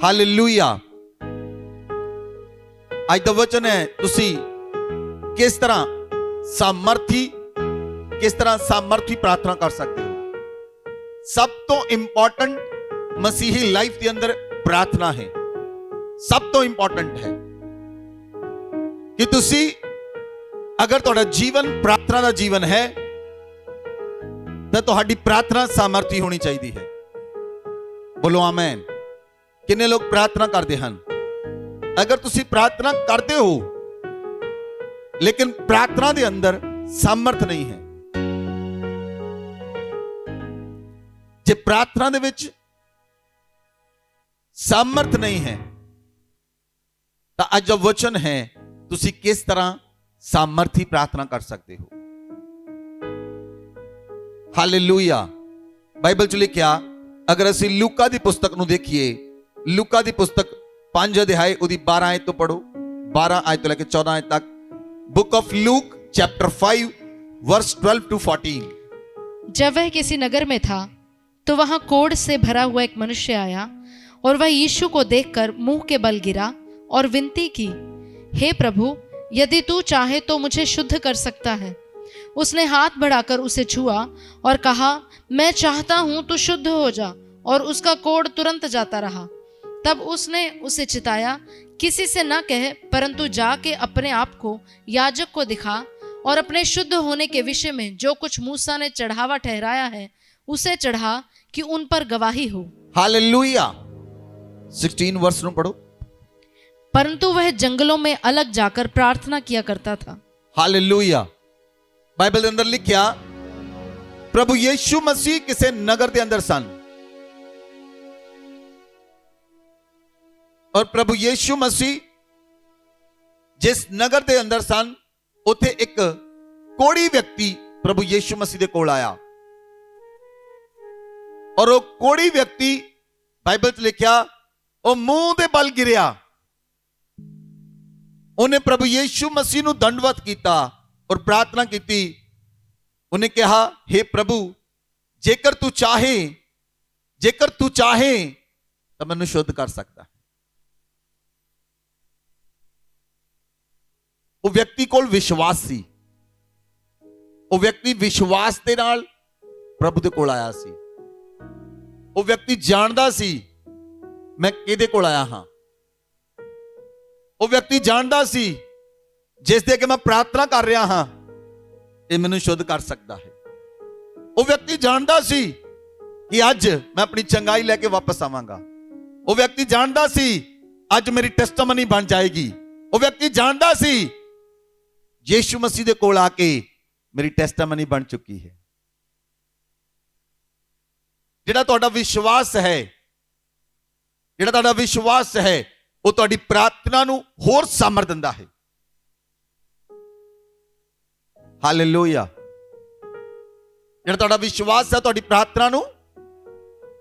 Hallelujah. ਅੱਜ ਦਾ ਵਚਨ ਹੈ ਤੁਸੀਂ ਕਿਸ ਤਰ੍ਹਾਂ ਸਾਮਰਥੀ ਪ੍ਰਾਰਥਨਾ ਕਰ ਸਕਦੇ ਹੋ। ਸਭ ਤੋਂ ਇੰਪੋਰਟੈਂਟ ਮਸੀਹੀ ਲਾਈਫ ਦੇ ਅੰਦਰ ਪ੍ਰਾਰਥਨਾ ਹੈ। ਸਭ ਤੋਂ ਇੰਪੋਰਟੈਂਟ ਹੈ ਕਿ ਤੁਸੀਂ ਅਗਰ ਤੁਹਾਡਾ ਜੀਵਨ ਪ੍ਰਾਰਥਨਾ ਦਾ ਜੀਵਨ ਹੈ ਤਾਂ ਤੁਹਾਡੀ ਪ੍ਰਾਰਥਨਾ ਸਾਮਰਥੀ ਹੋਣੀ ਚਾਹੀਦੀ ਹੈ। ਬੋਲੋ ਆਮੇਨ। ਕਿੰਨੇ ਲੋਕ ਪ੍ਰਾਰਥਨਾ ਕਰਦੇ ਹਨ? ਅਗਰ ਤੁਸੀਂ ਪ੍ਰਾਰਥਨਾ ਕਰਦੇ ਹੋ ਲੇਕਿਨ ਪ੍ਰਾਰਥਨਾ ਦੇ ਅੰਦਰ ਸਾਮਰਥ ਨਹੀਂ ਹੈ, ਜੇ ਪ੍ਰਾਰਥਨਾ ਦੇ ਵਿੱਚ ਸਾਮਰਥ ਨਹੀਂ ਹੈ ਤਾਂ ਅੱਜ ਦਾ ਵਚਨ ਹੈ ਤੁਸੀਂ ਕਿਸ ਤਰ੍ਹਾਂ ਸਾਮਰਥੀ ਪ੍ਰਾਰਥਨਾ ਕਰ ਸਕਦੇ ਹੋ। ਹਾਲੇਲੂਇਆ। ਬਾਈਬਲ ਚ ਲਿਖਿਆ, ਅਗਰ ਅਸੀਂ ਲੂਕਾ ਦੀ ਪੁਸਤਕ ਨੂੰ ਦੇਖੀਏ, ਲੂਕਾ ਦੀ ਪੁਸਤਕ 5 ਅਧਿਆਏ ਉਹਦੀ 12 ਆਇਤ ਤੋਂ पढ़ो, 12 आयत तो लेकर 14 आयत तक। Book of Luke chapter 5 verse 12 to 14। जब वह किसी नगर में था तो वहां कोढ़ से भरा हुआ एक मनुष्य आया और वह यीशु को देखकर मुंह के बल गिरा और विनती की, हे प्रभु, यदि तू चाहे तो मुझे शुद्ध कर सकता है। उसने हाथ बढ़ाकर उसे छुआ और कहा, मैं चाहता हूं तू शुद्ध हो जा, और उसका कोढ़ तुरंत जाता रहा। तब उसने उसे चिताया, किसी से न कह, परंतु जाके अपने आप को याजक को दिखा और अपने शुद्ध होने के विषय में जो कुछ मूसा ने चढ़ावा ठहराया है उसे चढ़ा, कि उन पर गवाही हो। हालेलुया। 16 वर्ष ਨੂੰ पढ़ो। परंतु वह जंगलों में अलग जाकर प्रार्थना किया करता था। हालेलुया। बाइबल ਦੇ ਅੰਦਰ ਲਿਖਿਆ, ਪ੍ਰਭੂ ਯੀਸ਼ੂ ਮਸੀਹ ਕਿਸੇ ਨਗਰ ਦੇ ਅੰਦਰ ਸਨ और प्रभु यीशु मसीह जिस नगर के अंदर सन उथे एक कोढ़ी व्यक्ति प्रभु यीशु मसीह दे कोल आया और वो कोढ़ी व्यक्ति बाइबल च लिखिया वो मुंह दे बल गिरिया। उन्हें प्रभु यीशु मसीह नूं दंडवत किया और प्रार्थना की। उन्हें कहा, हे प्रभु, जेकर तू चाहे तो मैनूं शुद्ध कर सकता। ਉਹ ਵਿਅਕਤੀ ਕੋਲ ਵਿਸ਼ਵਾਸ ਸੀ। ਉਹ ਵਿਅਕਤੀ ਵਿਸ਼ਵਾਸ ਦੇ ਨਾਲ ਪ੍ਰਭੂ ਦੇ ਕੋਲ ਆਇਆ ਸੀ। ਉਹ ਵਿਅਕਤੀ ਜਾਣਦਾ ਸੀ ਮੈਂ ਕਿਹਦੇ ਕੋਲ ਆਇਆ ਹਾਂ। ਉਹ ਵਿਅਕਤੀ ਜਾਣਦਾ ਸੀ ਜਿਸ ਦੇ ਅੱਗੇ ਮੈਂ ਪ੍ਰਾਰਥਨਾ ਕਰ ਰਿਹਾ ਹਾਂ ਇਹ ਮੈਨੂੰ ਸ਼ੁੱਧ ਕਰ ਸਕਦਾ ਹੈ। ਉਹ ਵਿਅਕਤੀ ਜਾਣਦਾ ਸੀ ਕਿ ਅੱਜ ਮੈਂ ਆਪਣੀ ਚੰਗਾਈ ਲੈ ਕੇ ਵਾਪਸ ਆਵਾਂਗਾ। ਉਹ ਵਿਅਕਤੀ ਜਾਣਦਾ ਸੀ ਅੱਜ ਮੇਰੀ ਟੈਸਟਮਨੀ ਬਣ ਜਾਏਗੀ। ਉਹ ਵਿਅਕਤੀ ਜਾਣਦਾ ਸੀ यीशु मसीह दे कोल आके मेरी टेस्टामनी बन चुकी है। जिहड़ा तुहाडा विश्वास है, जिहड़ा तुहाडा विश्वास है वो तुहाडी प्रार्थना नूं होर सामर्थ दिंदा है। हालेलुया। जिहड़ा तुहाडा विश्वास है तुहाडी प्रार्थना नूं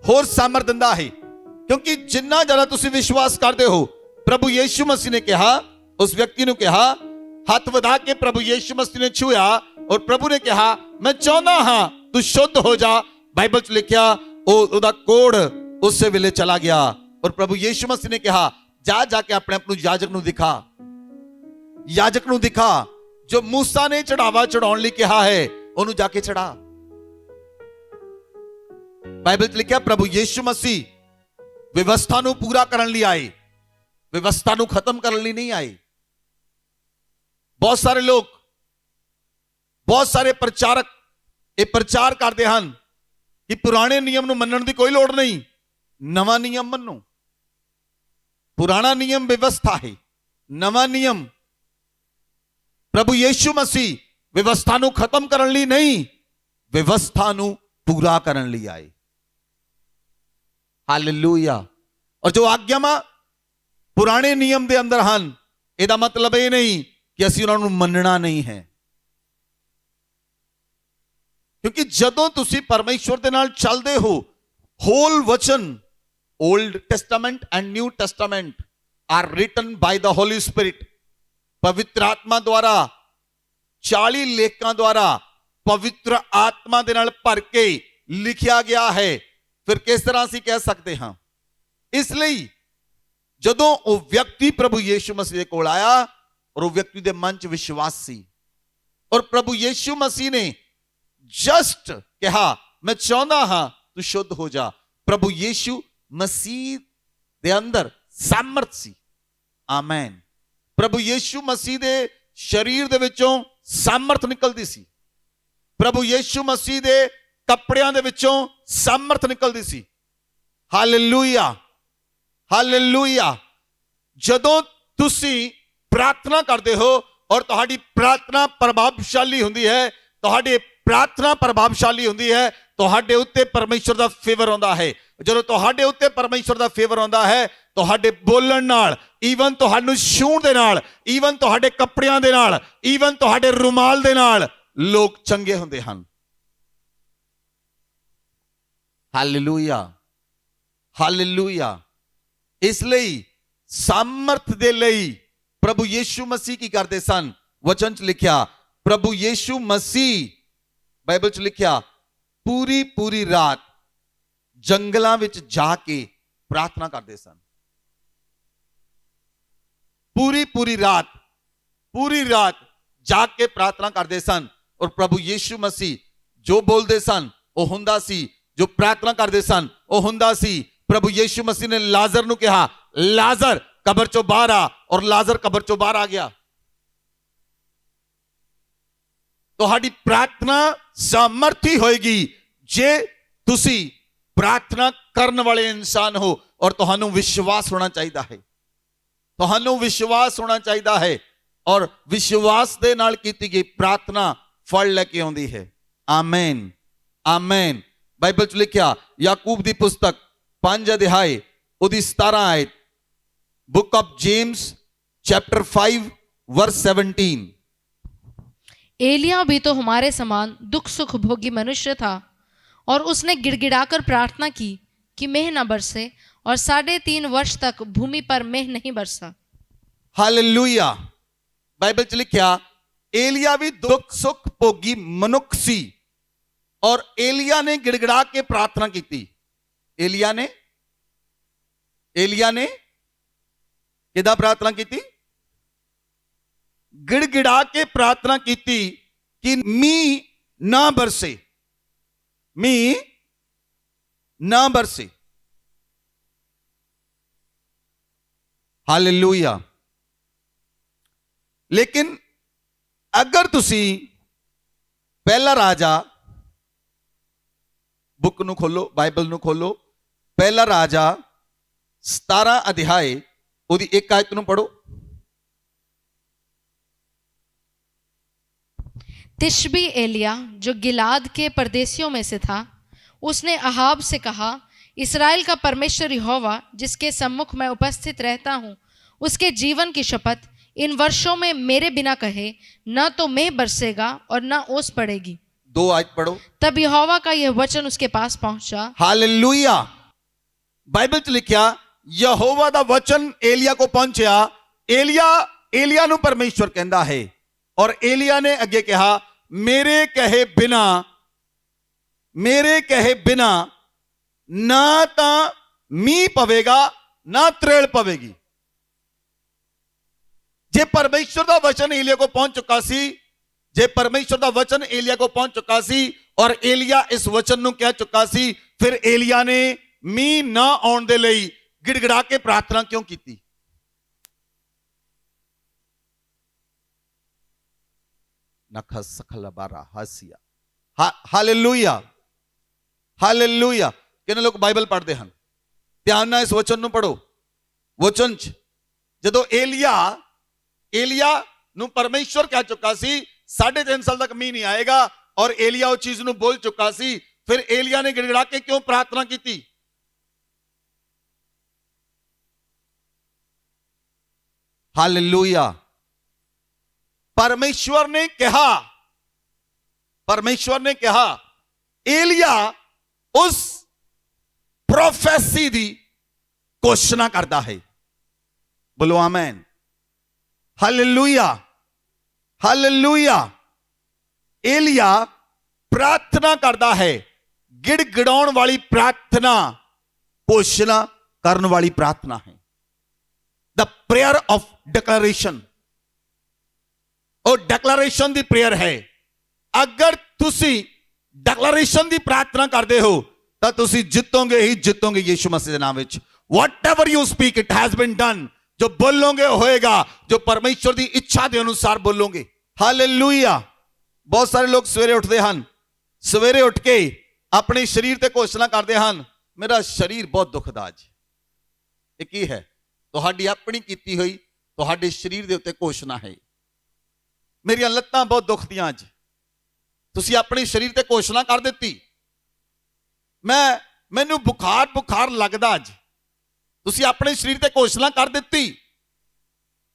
होर सामर्थ दिंदा है, क्योंकि जिन्ना ज्यादा तुसीं विश्वास करदे हो, प्रभु यीशु मसीह ने कहा, उस व्यक्ति ने कहा, हाथ वधा के प्रभु यीशु मसीह ने छुआ और प्रभु ने कहा, मैं चाहता हाँ तू शुद्ध हो जा। बाइबल च लिखिया ओदा कोढ़ उस वेले चला गया और प्रभु यीशु मसीह ने कहा, जा जाके अपने आप याजक नूं दिखा। याजक नूं दिखा जो मूसा ने चढ़ावा चढ़ाउण लई कहा है ओनू जाके चढ़ा। बाइबल च लिखिया प्रभु यीशु मसीह व्यवस्था नूं पूरा करन लई आए, व्यवस्था नूं खत्म करन लई नहीं आए। बहुत सारे लोग, बहुत सारे प्रचारक ये प्रचार करते हैं कि पुराने नियम नूं मनण दी कोई लोड़ नहीं, नवा नियम मनो। पुराना नियम व्यवस्था है, नवा नियम प्रभु यीशु मसीह व्यवस्था नूं खत्म करन लई नहीं, व्यवस्था नूं पूरा करन लई आए। हालेलुया। और जो आज्ञावां पुराने नियम दे अंदर हन, इहदा मतलब ये नहीं कि ਅਸੀਂ ਉਹਨਾਂ ਨੂੰ ਮੰਨਣਾ ਨਹੀਂ ਹੈ, ਕਿਉਂਕਿ ਜਦੋਂ ਤੁਸੀਂ ਪਰਮੇਸ਼ਵਰ ਦੇ ਨਾਲ ਚੱਲਦੇ ਹੋ, ਹੋਲ ਵਚਨ Old Testament and New Testament are written by the Holy Spirit. पवित्र आत्मा द्वारा 40 लेखां द्वारा पवित्र आत्मा दे नाल भर के लिखिया गया है। फिर किस तरह ਅਸੀਂ कह सकते हाँ, इसलिए ਜਦੋਂ ਉਹ ਵਿਅਕਤੀ ਪ੍ਰਭੂ ਯੀਸ਼ੂ ਮਸੀਹ ਦੇ ਕੋਲ ਆਇਆ ਔਰ ਉਹ ਵਿਅਕਤੀ ਦੇ ਮਨ 'ਚ ਵਿਸ਼ਵਾਸ ਸੀ ਔਰ ਪ੍ਰਭੂ ਯੀਸ਼ੂ ਮਸੀਹ ਨੇ ਜਸਟ ਕਿਹਾ ਮੈਂ ਚਾਹੁੰਦਾ ਹਾਂ ਤੂੰ ਸ਼ੁੱਧ ਹੋ ਜਾ। ਪ੍ਰਭੂ ਯੀਸ਼ੂ ਮਸੀਹ ਦੇ ਅੰਦਰ ਸਾਮਰਥ ਸੀ। ਆਮੇਨ। ਪ੍ਰਭੂ ਯੀਸ਼ੂ ਮਸੀਹ ਦੇ ਸਰੀਰ ਦੇ ਵਿੱਚੋਂ ਸਾਮਰਥ ਨਿਕਲਦੀ ਸੀ। ਪ੍ਰਭੂ ਯੀਸ਼ੂ ਮਸੀਹ ਦੇ ਕੱਪੜਿਆਂ ਦੇ ਵਿੱਚੋਂ ਸਾਮਰਥ ਨਿਕਲਦੀ ਸੀ। Hallelujah, hallelujah. ਜਦੋਂ ਤੁਸੀਂ ਪ੍ਰਾਰਥਨਾ ਕਰਦੇ ਹੋ ਔਰ ਤੁਹਾਡੀ ਪ੍ਰਾਰਥਨਾ ਪ੍ਰਭਾਵਸ਼ਾਲੀ ਹੁੰਦੀ ਹੈ, ਤੁਹਾਡੀ ਪ੍ਰਾਰਥਨਾ ਪ੍ਰਭਾਵਸ਼ਾਲੀ ਹੁੰਦੀ ਹੈ, ਤੁਹਾਡੇ ਉੱਤੇ ਪਰਮੇਸ਼ਰ ਦਾ ਫੇਵਰ ਆਉਂਦਾ ਹੈ। ਜਦੋਂ ਤੁਹਾਡੇ ਉੱਤੇ ਪਰਮੇਸ਼ਰ ਦਾ ਫੇਵਰ ਆਉਂਦਾ ਹੈ, ਤੁਹਾਡੇ ਬੋਲਣ ਨਾਲ, ਈਵਨ ਤੁਹਾਨੂੰ ਛੂਹਣ ਦੇ ਨਾਲ, ਈਵਨ ਤੁਹਾਡੇ ਕੱਪੜਿਆਂ ਦੇ ਨਾਲ, ਈਵਨ ਤੁਹਾਡੇ ਰੁਮਾਲ ਦੇ ਨਾਲ ਲੋਕ ਚੰਗੇ ਹੁੰਦੇ ਹਨ। Hallelujah, hallelujah. ਇਸ ਲਈ ਸਾਮਰਥ ਦੇ ਲਈ ਪ੍ਰਭੂ ਯੀਸ਼ੂ ਮਸੀਹ ਕੀ ਕਰਦੇ ਸਨ? ਵਚਨ 'ਚ ਲਿਖਿਆ ਪ੍ਰਭੂ ਯੀਸ਼ੂ ਮਸੀਹ, ਬਾਈਬਲ 'ਚ ਲਿਖਿਆ, ਪੂਰੀ ਪੂਰੀ ਰਾਤ ਜੰਗਲਾਂ ਵਿੱਚ ਜਾ ਕੇ ਪ੍ਰਾਰਥਨਾ ਕਰਦੇ ਸਨ। ਪੂਰੀ ਪੂਰੀ ਰਾਤ ਜਾ ਕੇ ਪ੍ਰਾਰਥਨਾ ਕਰਦੇ ਸਨ ਔਰ ਪ੍ਰਭੂ ਯੀਸ਼ੂ ਮਸੀਹ ਜੋ ਬੋਲਦੇ ਸਨ ਉਹ ਹੁੰਦਾ ਸੀ, ਜੋ ਪ੍ਰਾਰਥਨਾ ਕਰਦੇ ਸਨ ਉਹ ਹੁੰਦਾ ਸੀ। ਪ੍ਰਭੂ ਯੀਸ਼ੂ ਮਸੀਹ ਨੇ ਲਾਜ਼ਰ ਨੂੰ ਕਿਹਾ, ਲਾਜ਼ਰ ਕਬਰ ਚੋਂ ਬਾਹਰ ਆ, ਔਰ ਲਾਜ਼ਰ ਕਬਰ ਚੋਂ ਬਾਹਰ ਆ ਗਿਆ। ਤੁਹਾਡੀ ਪ੍ਰਾਰਥਨਾ ਸਾਮਰਥੀ ਹੋਏਗੀ ਜੇ ਤੁਸੀਂ ਪ੍ਰਾਰਥਨਾ ਕਰਨ ਵਾਲੇ ਇਨਸਾਨ ਹੋ ਔਰ ਤੁਹਾਨੂੰ ਵਿਸ਼ਵਾਸ ਹੋਣਾ ਚਾਹੀਦਾ ਹੈ। ਤੁਹਾਨੂੰ ਵਿਸ਼ਵਾਸ ਹੋਣਾ ਚਾਹੀਦਾ ਹੈ ਔਰ ਵਿਸ਼ਵਾਸ ਦੇ ਨਾਲ ਕੀਤੀ ਗਈ ਪ੍ਰਾਰਥਨਾ ਫਲ ਲੈ ਕੇ ਆਉਂਦੀ ਹੈ। Amen, amen. ਬਾਈਬਲ 'ਚ ਲਿਖਿਆ ਯਾਕੂਬ ਦੀ ਪੁਸਤਕ 5 ਅਧਿਆਏ ਉਹਦੀ 17 ਆਇਤ, book of James chapter 5 verse 17। एलिया भी तो हमारे समान दुख सुख भोगी मनुष्य था और उसने गिड़गिड़ाकर प्रार्थना की कि मेह न बरसे, और 3.5 वर्ष तक भूमि पर मेह नहीं बरसा। हालेलुया। बाइबल च लिखिया एलिया भी दुख सुख भोगी मनुख सी और एलिया ने गिड़गिड़ा के प्रार्थना की। एलिया ने किदा प्रार्थना की? गिड़गिड़ा के प्रार्थना की कि मींह ना बरसे, मींह ना बरसे। हालेलुया। लेकिन अगर तुसी पहला राजा बुक नू खोलो, बाइबल नू खोलो, पहला राजा 17 अध्याय ਉਹਦੀ ਇੱਕ ਆਇਤ ਨੂੰ ਪੜੋ। तिशबी एलिया जो गिलाद के परदेसियों में से था, उसने अहाब से कहा, इस्राएल का परमेश्वर यहोवा जिसके सम्मुख मैं उपस्थित रहता हूँ, उसके जीवन की शपथ, इन वर्षों में मेरे बिना कहे न तो मेह बरसेगा और न ओस पड़ेगी। 2 आयत पढ़ो। तब यहोवा का यह वचन उसके पास पहुंचा। हालेलुया। बाइबल च लिखिया यहोवा दा वचन एलिया को पहुंचा। एलिया ਨੂੰ परमेश्वर कहता है और एलिया ने अगे कहा, मेरे कहे बिना ना ता मींह पवेगा ना त्रेल पवेगी। जे परमेश्वर दा वचन एलिया को पहुंच चुका सी, जे परमेश्वर दा वचन एलिया को पहुंच चुका सी और एलिया इस वचन ਨੂੰ कह चुका सी, फिर एलिया ने मींह ना आउण दे लई गिड़गिड़ा के प्रार्थना क्यों की? Hallelujah, hallelujah. कितने लोग बाइबल पढ़ते हैं? ध्यान ना इस वचन ਨੂੰ पढ़ो। वचन च जदों एलिया ਨੂੰ परमेश्वर कह चुका सी 3.5 साल तक मींह नहीं आएगा और एलिया उस चीज ਨੂੰ बोल चुका सी, फिर एलिया ने गिड़गिड़ा के क्यों प्रार्थना की? हालेलुया। परमेश्वर ने कहा एलिया उस प्रोफेसी दी घोषणा करता है। बोलो आमेन। Hallelujah, hallelujah. एलिया प्रार्थना करता है, गिड़गिड़ाउण वाली प्रार्थना घोषणा करने वाली प्रार्थना है। The prayer of declaration. ਉਹ ਡੈਕਲੇਰੇਸ਼ਨ ਦੀ ਪ੍ਰੇਅਰ ਹੈ। ਅਗਰ ਤੁਸੀਂ ਡੈਕਲੇਰੇਸ਼ਨ ਦੀ ਪ੍ਰਾਰਥਨਾ ਕਰਦੇ ਹੋ ਤਾਂ ਤੁਸੀਂ ਜਿੱਤੋਗੇ ਹੀ ਜਿੱਤੋਗੇ ਯੀਸ਼ੂ ਮਸੀਹ ਦੇ ਨਾਮ ਵਿੱਚ। whatever you speak it has been done। ਜੋ ਬੋਲੋਗੇ ਹੋਏਗਾ, ਜੋ ਪਰਮੇਸ਼ਵਰ ਦੀ ਇੱਛਾ ਦੇ ਅਨੁਸਾਰ ਬੋਲੋਗੇ। ਹਾਲੇਲੂਇਆ। ਬਹੁਤ ਸਾਰੇ ਲੋਕ ਸਵੇਰੇ ਉੱਠਦੇ ਹਨ, ਸਵੇਰੇ ਉੱਠ ਕੇ ਆਪਣੇ ਸਰੀਰ ਤੇ ਘੋਸ਼ਣਾ ਕਰਦੇ ਹਨ, ਮੇਰਾ ਸਰੀਰ ਬਹੁਤ ਦੁਖਦਾ ਅੱਜ। ਇਹ ਕੀ ਹੈ? ਤੁਹਾਡੀ ਆਪਣੀ ਕੀਤੀ ਹੋਈ ਤੁਹਾਡੇ ਸਰੀਰ ਦੇ ਉੱਤੇ ਘੋਸ਼ਣਾ ਹੈ। ਮੇਰੀਆਂ ਲੱਤਾਂ ਬਹੁਤ ਦੁਖਦੀਆਂ ਅੱਜ। ਤੁਸੀਂ ਆਪਣੇ ਸਰੀਰ ਤੇ ਘੋਸ਼ਣਾ ਕਰ ਦਿੱਤੀ। ਮੈਨੂੰ ਬੁਖਾਰ ਲੱਗਦਾ ਅੱਜ। ਤੁਸੀਂ ਆਪਣੇ ਸਰੀਰ ਤੇ ਘੋਸ਼ਣਾ ਕਰ ਦਿੱਤੀ।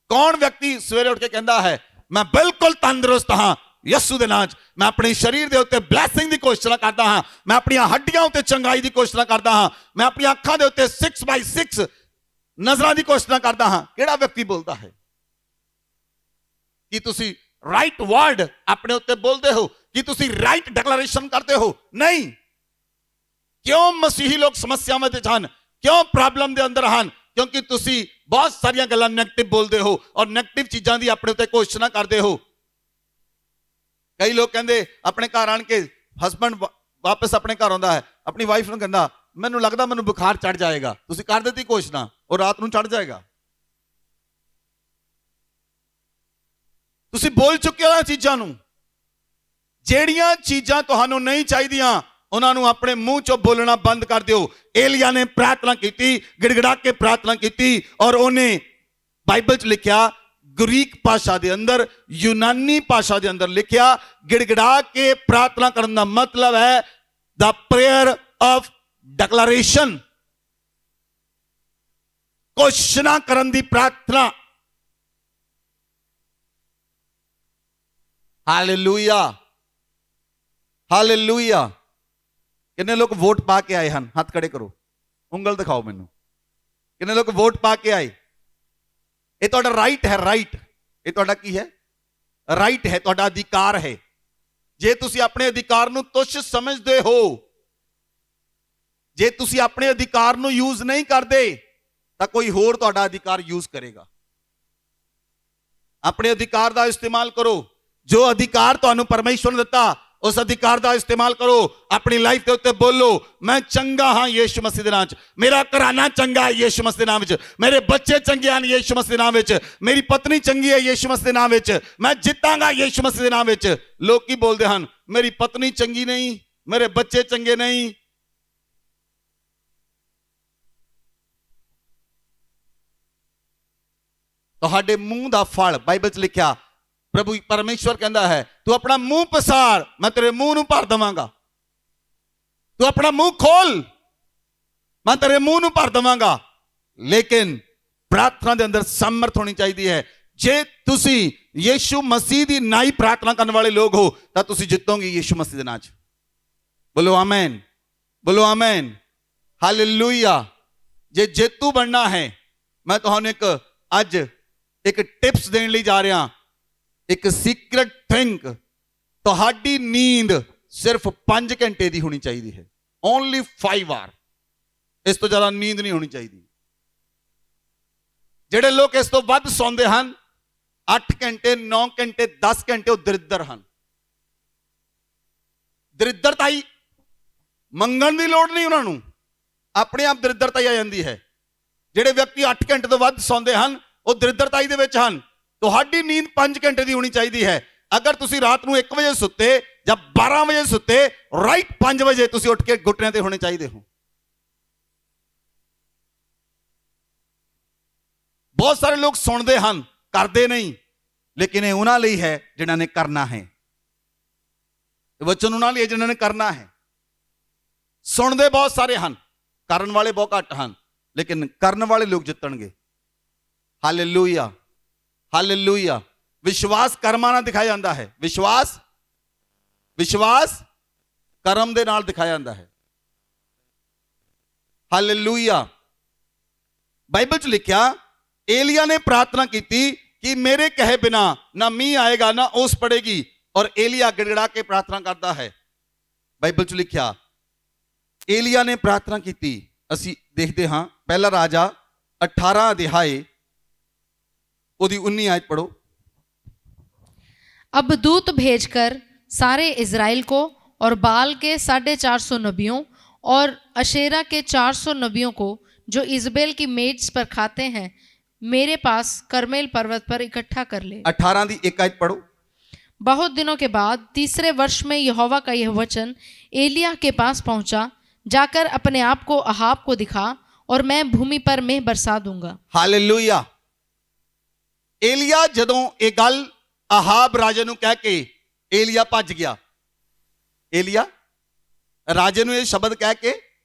ਕੌਣ ਵਿਅਕਤੀ ਸਵੇਰੇ ਉੱਠ ਕੇ ਕਹਿੰਦਾ ਹੈ ਮੈਂ ਬਿਲਕੁਲ ਤੰਦਰੁਸਤ ਹਾਂ ਯਿਸੂ ਦੇ ਨਾਮ 'ਚ? ਮੈਂ ਆਪਣੇ ਸਰੀਰ ਦੇ ਉੱਤੇ ਬਲੈਸਿੰਗ ਦੀ ਘੋਸ਼ਣਾ ਕਰਦਾ ਹਾਂ। ਮੈਂ ਆਪਣੀਆਂ ਹੱਡੀਆਂ ਉੱਤੇ ਚੰਗਾਈ ਦੀ ਘੋਸ਼ਣਾ ਕਰਦਾ ਹਾਂ। ਮੈਂ ਆਪਣੀਆਂ ਅੱਖਾਂ ਦੇ ਉੱਤੇ 6x6 ਨਜ਼ਰਾਂ ਦੀ ਘੋਸ਼ਣਾ ਕਰਦਾ ਹਾਂ। ਕਿਹੜਾ ਵਿਅਕਤੀ ਬੋਲਦਾ ਹੈ? ਕੀ ਤੁਸੀਂ ਰਾਈਟ ਵਰਡ ਆਪਣੇ ਉੱਤੇ ਬੋਲਦੇ ਹੋ? ਕੀ ਤੁਸੀਂ ਰਾਈਟ ਡਿਕਲੇਰੇਸ਼ਨ ਕਰਦੇ ਹੋ? ਨਹੀਂ। ਕਿਉਂ ਮਸੀਹੀ ਲੋਕ ਸਮੱਸਿਆਵਾਂ ਵਿੱਚ ਹਨ? ਕਿਉਂ ਪ੍ਰੋਬਲਮ ਦੇ ਅੰਦਰ ਹਨ? ਕਿਉਂਕਿ ਤੁਸੀਂ ਬਹੁਤ ਸਾਰੀਆਂ ਗੱਲਾਂ ਨੈਗੇਟਿਵ ਬੋਲਦੇ ਹੋ ਔਰ ਨੈਗੇਟਿਵ ਚੀਜ਼ਾਂ ਦੀ ਆਪਣੇ ਉੱਤੇ ਘੋਸ਼ਣਾ ਕਰਦੇ ਹੋ। ਕਈ ਲੋਕ ਕਹਿੰਦੇ ਆਪਣੇ ਘਰ ਆਣ ਕੇ, ਹਸਬੈਂਡ ਵਾਪਸ ਆਪਣੇ ਘਰ ਆਉਂਦਾ ਹੈ, ਆਪਣੀ ਵਾਈਫ ਨੂੰ ਕਹਿੰਦਾ ਮੈਨੂੰ ਲੱਗਦਾ ਮੈਨੂੰ ਬੁਖਾਰ ਚੜ ਜਾਏਗਾ। ਤੁਸੀਂ ਕਰ ਦਿੱਤੀ ਘੋਸ਼ਣਾ, ਉਹ ਰਾਤ ਨੂੰ ਚੜ ਜਾਏਗਾ। ਤੁਸੀਂ ਬੋਲ ਚੁੱਕੇ ਹੋ ਚੀਜ਼ਾਂ ਨੂੰ। ਜਿਹੜੀਆਂ ਚੀਜ਼ਾਂ ਤੁਹਾਨੂੰ ਨਹੀਂ ਚਾਹੀਦੀਆਂ ਉਹਨਾਂ ਨੂੰ ਆਪਣੇ ਮੂੰਹ ਚੋਂ ਬੋਲਣਾ ਬੰਦ ਕਰ ਦਿਓ। ਏਲੀਆ ਨੇ ਪ੍ਰਾਰਥਨਾ ਕੀਤੀ, ਗਿੜਗੜਾ ਕੇ ਪ੍ਰਾਰਥਨਾ ਕੀਤੀ ਔਰ ਉਹਨੇ ਬਾਈਬਲ 'ਚ ਲਿਖਿਆ, ਗ੍ਰੀਕ ਭਾਸ਼ਾ ਦੇ ਅੰਦਰ, ਯੂਨਾਨੀ ਭਾਸ਼ਾ ਦੇ ਅੰਦਰ ਲਿਖਿਆ, ਗਿੜਗੜਾ ਕੇ ਪ੍ਰਾਰਥਨਾ ਕਰਨ ਦਾ ਮਤਲਬ ਹੈ ਦ ਪ੍ਰੇਅਰ ਆਫ ਡਿਕਲੇਰੇਸ਼ਨ। ਘੋਸ਼ਣਾ ਕਰਨ ਦੀ ਪ੍ਰਾਰਥਨਾ। Hallelujah, hallelujah. ਕਿੰਨੇ ਲੋਕ ਵੋਟ ਪਾ ਕੇ ਆਏ ਹਨ? ਹੱਥ ਖੜੇ ਕਰੋ, ਉਂਗਲ ਦਿਖਾਓ ਮੈਨੂੰ। ਕਿੰਨੇ ਲੋਕ ਵੋਟ ਪਾ ਕੇ ਆਏ? ਇਹ ਤੁਹਾਡਾ ਰਾਈਟ ਹੈ। ਰਾਈਟ, ਇਹ ਤੁਹਾਡਾ ਕੀ ਹੈ? ਰਾਈਟ ਹੈ, ਤੁਹਾਡਾ ਅਧਿਕਾਰ ਹੈ। ਜੇ ਤੁਸੀਂ ਆਪਣੇ ਅਧਿਕਾਰ ਨੂੰ ਤੁੱਛ ਸਮਝਦੇ ਹੋ, ਜੇ ਤੁਸੀਂ ਆਪਣੇ ਅਧਿਕਾਰ ਨੂੰ ਯੂਜ਼ ਨਹੀਂ ਕਰਦੇ ਤਾਂ ਕੋਈ ਹੋਰ ਤੁਹਾਡਾ ਅਧਿਕਾਰ ਯੂਜ਼ ਕਰੇਗਾ। ਆਪਣੇ ਅਧਿਕਾਰ ਦਾ ਇਸਤੇਮਾਲ ਕਰੋ। ਜੋ ਅਧਿਕਾਰ ਤੁਹਾਨੂੰ ਪਰਮੇਸ਼ਵਰ ਨੇ ਦਿੱਤਾ ਉਸ ਅਧਿਕਾਰ ਦਾ ਇਸਤੇਮਾਲ ਕਰੋ। ਆਪਣੀ ਲਾਈਫ ਦੇ ਉੱਤੇ ਬੋਲੋ, ਮੈਂ ਚੰਗਾ ਹਾਂ ਯਿਸੂ ਮਸੀਹ ਦੇ ਨਾਮ 'ਚ। ਮੇਰਾ ਘਰਾਨਾ ਚੰਗਾ ਹੈ ਯਿਸੂ ਮਸੀਹ ਦੇ ਨਾਮ ਵਿੱਚ। ਮੇਰੇ ਬੱਚੇ ਚੰਗੇ ਹਨ ਯਿਸੂ ਮਸੀਹ ਦੇ ਨਾਮ ਵਿੱਚ। ਮੇਰੀ ਪਤਨੀ ਚੰਗੀ ਹੈ ਯਿਸੂ ਮਸੀਹ ਦੇ ਨਾਮ ਵਿੱਚ। ਮੈਂ ਜਿੱਤਾਂਗਾ ਯਿਸੂ ਮਸੀਹ ਦੇ ਨਾਮ ਵਿੱਚ। ਲੋਕ ਕੀ ਬੋਲਦੇ ਹਨ? ਮੇਰੀ ਪਤਨੀ ਚੰਗੀ ਨਹੀਂ, ਮੇਰੇ ਬੱਚੇ ਚੰਗੇ ਨਹੀਂ। ਤੁਹਾਡੇ ਮੂੰਹ ਦਾ ਫਲ ਬਾਈਬਲ 'ਚ ਲਿਖਿਆ, ਪ੍ਰਭੂ ਪਰਮੇਸ਼ਵਰ ਕਹਿੰਦਾ ਹੈ ਤੂੰ ਆਪਣਾ ਮੂੰਹ ਪਸਾਰ, ਮੈਂ ਤੇਰੇ ਮੂੰਹ ਨੂੰ ਭਰ ਦੇਵਾਂਗਾ। ਤੂੰ ਆਪਣਾ ਮੂੰਹ ਖੋਲ, ਮੈਂ ਤੇਰੇ ਮੂੰਹ ਨੂੰ ਭਰ ਦੇਵਾਂਗਾ। ਲੇਕਿਨ ਪ੍ਰਾਰਥਨਾ ਦੇ ਅੰਦਰ ਸਮਰਥ ਹੋਣੀ ਚਾਹੀਦੀ ਹੈ। ਜੇ ਤੁਸੀਂ ਯਿਸੂ ਮਸੀਹ ਦੀ ਨਾਈ ਪ੍ਰਾਰਥਨਾ ਕਰਨ ਵਾਲੇ ਲੋਕ ਹੋ ਤਾਂ ਤੁਸੀਂ ਜਿੱਤੋਗੇ ਯਿਸੂ ਮਸੀਹ ਦੇ ਨਾਮ 'ਚ। ਬੋਲੋ ਆਮੇਨ, ਬੋਲੋ ਆਮੇਨ, ਹਾਲੇਲੂਇਆ। ਜੇ ਜੇਤੂ ਬਣਨਾ ਹੈ, ਮੈਂ ਤੁਹਾਨੂੰ ਅੱਜ ਇੱਕ ਟਿਪਸ ਦੇਣ ਲਈ ਜਾ ਰਿਹਾ। ਇੱਕ ਸੀਕ੍ਰੇਟ ਥਿੰਗ, ਤੁਹਾਡੀ ਨੀਂਦ ਸਿਰਫ 5 ਘੰਟੇ ਦੀ ਹੋਣੀ ਚਾਹੀਦੀ ਹੈ। Only 5 are. ਇਸ ਤੋਂ ਜ਼ਿਆਦਾ ਨੀਂਦ ਨਹੀਂ ਹੋਣੀ ਚਾਹੀਦੀ। ਜਿਹੜੇ ਲੋਕ ਇਸ ਤੋਂ ਵੱਧ ਸੌਂਦੇ ਹਨ, 8 ਘੰਟੇ, 9 ਘੰਟੇ, 10 ਘੰਟੇ, ਉਹ ਦਰਿੱਦਰ ਹਨ। ਦਰਿੱਦਰਤਾ ਹੀ ਮੰਗਣ ਦੀ ਲੋੜ ਨਹੀਂ ਉਹਨਾਂ ਨੂੰ, ਆਪਣੇ ਆਪ ਦਰਿੱਦਰਤਾ ਹੀ ਆ ਜਾਂਦੀ ਹੈ। ਜਿਹੜੇ ਵਿਅਕਤੀ 8 ਘੰਟੇ ਤੋਂ ਵੱਧ ਸੌਂਦੇ ਹਨ ਉਹ ਦਰਿੱਦਰਤਾਈ ਦੇ ਵਿੱਚ ਹਨ। ਤੁਹਾਡੀ ਨੀਂਦ 5 ਘੰਟੇ ਦੀ ਹੋਣੀ ਚਾਹੀਦੀ ਹੈ। ਅਗਰ ਤੁਸੀਂ ਰਾਤ ਨੂੰ 1 ਵਜੇ ਸੁੱਤੇ ਜਾਂ 12 ਵਜੇ ਸੁੱਤੇ, ਰਾਈਟ 5 ਵਜੇ ਤੁਸੀਂ ਉੱਠ ਕੇ ਘੁੱਟਨਿਆਂ ਤੇ ਹੋਣੇ ਚਾਹੀਦੇ ਹੋ। ਬਹੁਤ ਸਾਰੇ ਲੋਕ ਸੁਣਦੇ ਹਨ, ਕਰਦੇ ਨਹੀਂ। ਲੇਕਿਨ ਇਹ ਉਹਨਾਂ ਲਈ ਹੈ ਜਿਨ੍ਹਾਂ ਨੇ ਕਰਨਾ ਹੈ। ਇਹ ਵਚਨ ਉਹਨਾਂ ਲਈ ਹੈ ਜਿਨ੍ਹਾਂ ਨੇ ਕਰਨਾ ਹੈ। ਸੁਣਦੇ ਬਹੁਤ ਸਾਰੇ ਹਨ, ਕਰਨ ਵਾਲੇ ਬਹੁਤ ਘੱਟ ਹਨ। ਲੇਕਿਨ ਕਰਨ ਵਾਲੇ ਲੋਕ ਜਿੱਤਣਗੇ। Hallelujah, hallelujah. ਵਿਸ਼ਵਾਸ ਕਰਮਾਂ ਨਾਲ ਦਿਖਾਇਆ ਜਾਂਦਾ ਹੈ। ਵਿਸ਼ਵਾਸ ਕਰਮ ਦੇ ਨਾਲ ਦਿਖਾਇਆ ਜਾਂਦਾ ਹੈ। ਹਾਲੇਲੂਇਆ। ਬਾਈਬਲ 'ਚ ਲਿਖਿਆ, ਏਲੀਆ ਨੇ ਪ੍ਰਾਰਥਨਾ ਕੀਤੀ ਕਿ ਮੇਰੇ ਕਹੇ ਬਿਨਾ ਨਾ ਮੀਂਹ ਆਏਗਾ ਨਾ ਓਸ ਪੜੇਗੀ, ਔਰ ਏਲੀਆ ਗਿੜਗੜਾ ਕੇ ਪ੍ਰਾਰਥਨਾ ਕਰਦਾ ਹੈ। ਬਾਈਬਲ 'ਚ ਲਿਖਿਆ ਏਲੀਆ ਨੇ ਪ੍ਰਾਰਥਨਾ ਕੀਤੀ। ਅਸੀਂ ਦੇਖਦੇ ਹਾਂ ਪਹਿਲਾ ਰਾਜਾ 18 ਅਧਿਆਏ ਉਹਦੀ 19 आयत पढ़ो। अब दूत भेजकर सारे इज़राइल को और बाल के 450 नबियों और अशेरा के 400 नबियों को जो इजबेल की मेज पर खाते हैं मेरे पास करमेल पर्वत पर इकट्ठा कर ले। 18 दी 1 आयत पढ़ो। बहुत दिनों के बाद तीसरे वर्ष में यहोवा का यह वचन एलिय्याह के पास पहुंचा, जाकर अपने आप को अहाब को दिखा और मैं भूमि पर मेंह बरसा दूंगा। हालेलुया। एलिया जदों ये गल अहाब राजे ਨੂੰ ਕਹਿ ਕੇ एलिया ਭੱਜ ਗਿਆ। एलिया ਰਾਜੇ ਨੂੰ ਇਹ ਸ਼ਬਦ ਕਹਿ ਕੇ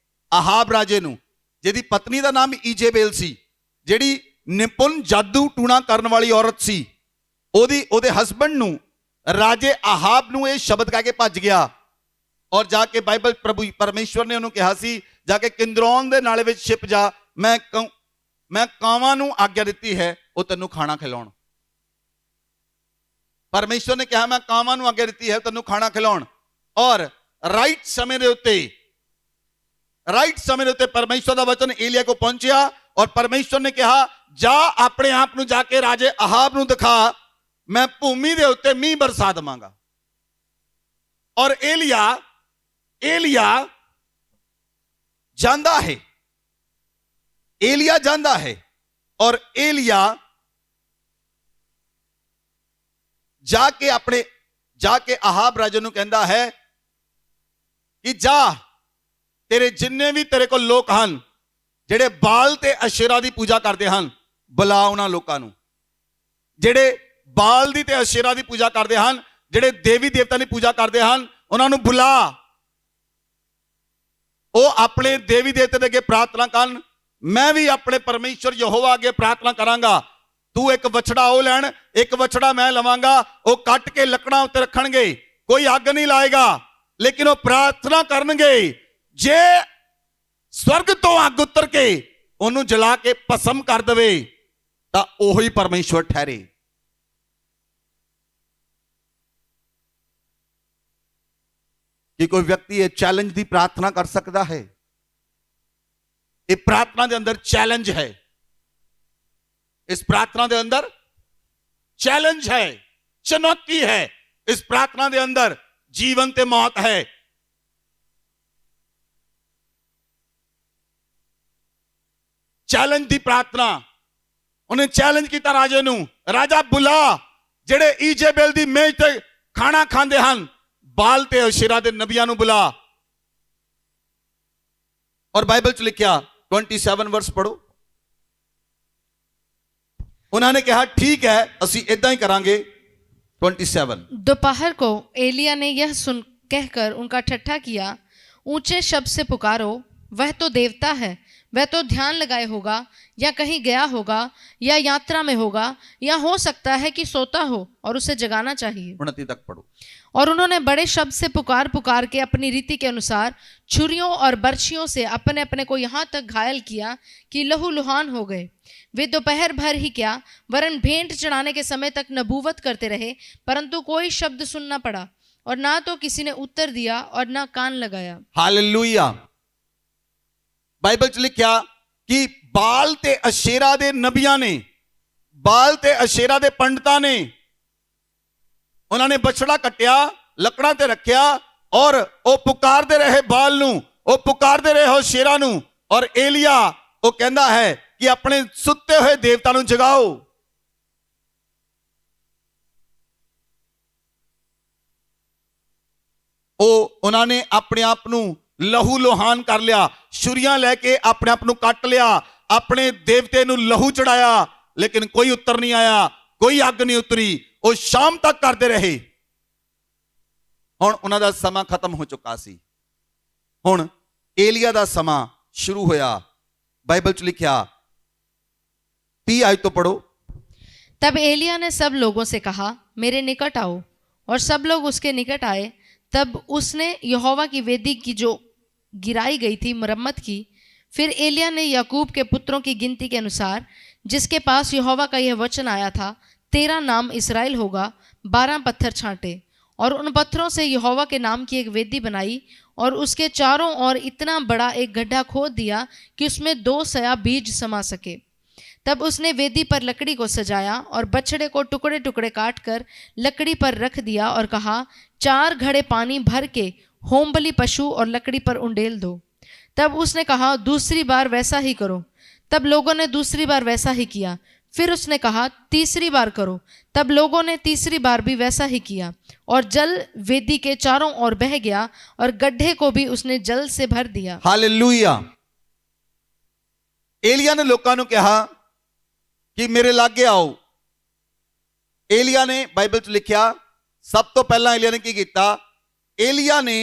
ਅਹਾਬ ਰਾਜੇ ਨੂੰ, ਜਿਹਦੀ ਪਤਨੀ ਦਾ ਨਾਮ ਈਜੇਬੇਲ ਸੀ, ਜਿਹੜੀ ਨਿਪੁੰਨ ਜਾਦੂ ਟੂਣਾ ਕਰਨ ਵਾਲੀ ਔਰਤ ਸੀ, ਉਹਦੇ ਹਸਬੰਡ ਨੂੰ ਰਾਜੇ ਅਹਾਬ ਨੂੰ ਇਹ ਸ਼ਬਦ ਕਹਿ ਕੇ ਭੱਜ ਗਿਆ। ਔਰ ਜਾ ਕੇ ਬਾਈਬਲ ਪ੍ਰਭੂ ਪਰਮੇਸ਼ਵਰ ਨੇ ਉਹਨੂੰ ਕਿਹਾ ਸੀ, ਜਾ ਕੇ ਕਿੰਦਰੌਨ ਦੇ ਨਾਲੇ ਵਿੱਚ ਛਿਪ ਜਾ, ਮੈਂ ਕਾਵਾਂ ਨੂੰ ਆਗਿਆ ਦਿੱਤੀ ਹੈ ਉਹ ਤੈਨੂੰ ਖਾਣਾ ਖਿਲਾਉਣ। ਪਰਮੇਸ਼ਵਰ ਨੇ ਕਿਹਾ ਮੈਂ ਕਾਵਾਂ ਨੂੰ ਆਗਿਆ ਦਿੱਤੀ ਹੈ ਤੈਨੂੰ ਖਾਣਾ ਖਿਲਾਉਣ। ਔਰ ਰਾਈਟ ਸਮੇਂ ਦੇ ਉੱਤੇ ਪਰਮੇਸ਼ਵਰ ਦਾ ਵਚਨ ਏਲੀਆ ਕੋ ਪਹੁੰਚਿਆ ਔਰ ਪਰਮੇਸ਼ਵਰ ਨੇ ਕਿਹਾ ਜਾ ਆਪਣੇ ਆਪ ਨੂੰ ਜਾ ਕੇ ਰਾਜੇ ਅਹਾਬ ਨੂੰ ਦਿਖਾ, ਮੈਂ ਭੂਮੀ ਦੇ ਉੱਤੇ ਮੀਂਹ ਬਰਸਾ ਦਵਾਂਗਾ। ਔਰ ਏਲੀਆ ਜਾਂਦਾ ਹੈ, ਏਲੀਆ ਜਾਂਦਾ ਹੈ ਔਰ ਏਲੀਆ ਜਾ ਕੇ ਅਹਾਬ ਰਾਜੇ ਨੂੰ ਕਹਿੰਦਾ ਹੈ ਕਿ ਜਾ, ਤੇਰੇ ਜਿੰਨੇ ਵੀ ਤੇਰੇ ਕੋਲ ਲੋਕ ਹਨ ਜਿਹੜੇ ਬਾਲ ਤੇ ਅਸ਼ੇਰਾ ਦੀ ਪੂਜਾ ਕਰਦੇ ਹਨ, ਬੁਲਾ ਉਹਨਾਂ ਲੋਕਾਂ ਨੂੰ। ਜਿਹੜੇ ਬਾਲ ਦੀ ਤੇ ਅਸ਼ੇਰਾ ਦੀ ਪੂਜਾ ਕਰਦੇ ਹਨ, ਜਿਹੜੇ ਦੇਵੀ ਦੇਵਤਾ ਦੀ ਪੂਜਾ ਕਰਦੇ ਹਨ, ਉਹਨਾਂ ਨੂੰ ਬੁਲਾ। ਉਹ ਆਪਣੇ ਦੇਵੀ ਦੇਵਤੇ ਦੇ ਅੱਗੇ ਪ੍ਰਾਰਥਨਾ ਕਰਨ, ਮੈਂ ਵੀ ਆਪਣੇ ਪਰਮੇਸ਼ਵਰ ਯਹੋਵਾ ਅੱਗੇ ਪ੍ਰਾਰਥਨਾ ਕਰਾਂਗਾ। ਤੂੰ ਇੱਕ ਵਛੜਾ ਉਹ ਲੈਣ, ਇੱਕ ਵਛੜਾ ਮੈਂ ਲਵਾਂਗਾ, ਉਹ ਕੱਟ ਕੇ ਲੱਕੜਾਂ ਉੱਤੇ ਰੱਖਣਗੇ, ਕੋਈ ਅੱਗ ਨਹੀਂ ਲਾਏਗਾ, ਲੇਕਿਨ ਉਹ ਪ੍ਰਾਰਥਨਾ ਕਰਨਗੇ। ਜੇ ਸਵਰਗ ਤੋਂ ਅੱਗ ਉਤਰ ਕੇ ਉਹਨੂੰ ਜਲਾ ਕੇ ਭਸਮ ਕਰ ਦੇਵੇ ਤਾਂ ਉਹੀ ਪਰਮੇਸ਼ਵਰ ਠਹਿਰੇ। ਕਿ ਕੋਈ ਵਿਅਕਤੀ ਇਹ ਚੈਲੰਜ ਦੀ ਪ੍ਰਾਰਥਨਾ ਕਰ ਸਕਦਾ ਹੈ? ਇਹ ਪ੍ਰਾਰਥਨਾ ਦੇ ਅੰਦਰ ਚੈਲੰਜ ਹੈ, इस प्रार्थना के अंदर चैलेंज है, चुनौती है। इस प्रार्थना के अंदर जीवन ते मौत है। चैलेंज दी प्रार्थना, उन्हें चैलेंज किया राजे नू, राजा बुला जेड़े ईजेबेल दी मेज ते खाना खांदे हन, बाल ते अशेरा दे नबियां नू बुला। और बाइबल च लिखिया 27 वर्ष पढ़ो। उन्होंने कहा ठीक है असी इदा ही करांगे। 27 दोपहर को एलिया ने यह सुन कहकर उनका ठट्ठा किया, ऊंचे शब्द से पुकारो, वह तो देवता है, वह तो ध्यान लगाए होगा या कहीं गया होगा या यात्रा में होगा, या हो सकता है कि सोता हो और उसे जगाना चाहिए। 29 तक पढ़ो। और उन्होंने बड़े शब्द से पुकार के अपनी रीति के अनुसार छुरियों और बर्छियों से अपने अपने को यहाँ तक घायल किया कि लहूलुहान हो गए। वे दोपहर भर ही क्या वरन भेंट चढ़ाने के समय तक नबूवत करते रहे, परंतु कोई शब्द सुनना पड़ा और ना तो किसी ने उत्तर दिया और ना कान लगाया। हालेलुया। बाइबल च लिखिया कि बाल ते अशेरा दे नबियां ने, बाल ते अशेरा दे पंडितां ने, उन्होंने बछड़ा कट्टिया, लकड़ा ते रखिया और वो पुकारते रहे बाल नू, वो पुकारते रहे अशेरा नू। और एलिया वो कहता है कि अपने सुते हुए देवता नू जगाओ। उन्होंने अपने आप नू लहू लोहान कर लिया, छुरियां लैके अपने आप नू कट लिया, अपने देवते नू लहू चढ़ाया, लेकिन कोई उत्तर नहीं आया, कोई अग नहीं उतरी। वो शाम तक करते रहे। हुण उन्हां दा समा खत्म हो चुका सी। हुण एलिया दा समा शुरू होया। बाइबल च लिखिया 30 आयत तो पढ़ो। तब एलिया ने सब लोगों से कहा, मेरे निकट आओ। और सब लोग उसके निकट आए। तब उसने यहोवा की वेदी की जो गिराई गई थी मरम्मत की। फिर एलिया ने याकूब के पुत्रों की गिनती के अनुसार, जिसके पास यहोवा का यह वचन आया था, 13 नाम इस्राएल होगा, 12 पत्थर छांटे और उन पत्थरों से यहोवा के नाम की एक वेदी बनाई और उसके चारों ओर इतना बड़ा एक गड्ढा खोद दिया कि उसमें 2 सया बीज समा सके। तब उसने वेदी पर लकड़ी को सजाया और बछड़े को टुकड़े टुकड़े काट कर लकड़ी पर रख दिया और कहा, 4 घड़े पानी भर के होमबलि पशु और लकड़ी पर उंडेल दो। तब उसने कहा, दूसरी बार वैसा ही करो। तब लोगों ने दूसरी बार वैसा ही किया। फिर उसने कहा, तीसरी बार करो। तब लोगों ने तीसरी बार भी वैसा ही किया, और जल वेदी के चारों ओर बह गया और गड्ढे को भी उसने जल से भर दिया। हालेलुया। एलिया ने लोकां नूं कहा कि मेरे लागे आओ। एलिया ने बाइबल च लिखिया, सब तो पहला एलिया ने की कीता? एलिया ने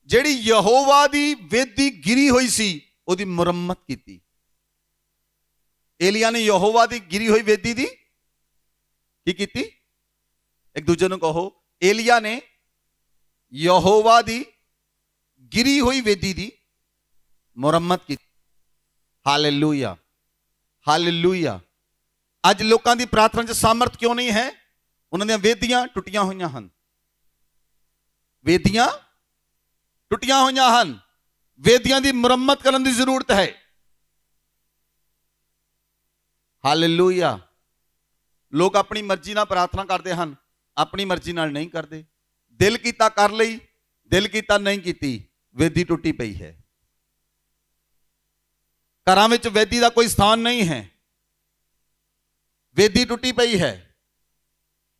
ਜਿਹੜੀ यहोवा दी वेदी गिरी हुई सी ਉਹਦੀ ਮੁਰੰਮਤ ਕੀਤੀ। एलिया ने यहोवा दी गिरी हुई वेदी दी की कीती? एक दूजे ਨੂੰ कहो, एलिया ने यहोवा दी गिरी हुई वेदी दी मुरम्मत की। Hallelujah, hallelujah. ਅੱਜ ਲੋਕਾਂ ਦੀ ਪ੍ਰਾਰਥਨਾ 'ਚ ਸਾਮਰਥ ਕਿਉਂ ਨਹੀਂ ਹੈ? ਉਹਨਾਂ ਦੀਆਂ ਵੇਦੀਆਂ ਟੁੱਟੀਆਂ ਹੋਈਆਂ ਹਨ। ਵੇਦੀਆਂ ਟੁੱਟੀਆਂ ਹੋਈਆਂ ਹਨ। ਵੇਦੀਆਂ ਦੀ ਮੁਰੰਮਤ ਕਰਨ ਦੀ ਜ਼ਰੂਰਤ ਹੈ। ਹਾਲੇਲੂਇਆ। ਲੋਕ ਆਪਣੀ ਮਰਜ਼ੀ ਨਾਲ ਪ੍ਰਾਰਥਨਾ ਕਰਦੇ ਹਨ, ਆਪਣੀ ਮਰਜ਼ੀ ਨਾਲ ਨਹੀਂ ਕਰਦੇ। ਦਿਲ ਕੀਤਾ ਕਰ ਲਈ, ਦਿਲ ਕੀਤਾ ਨਹੀਂ ਕੀਤੀ, ਵੇਦੀ ਟੁੱਟੀ ਪਈ ਹੈ। ਘਰਾਂ ਵਿੱਚ ਵੇਦੀ ਦਾ ਕੋਈ ਸਥਾਨ ਨਹੀਂ ਹੈ, ਵੇਦੀ ਟੁੱਟੀ ਪਈ ਹੈ।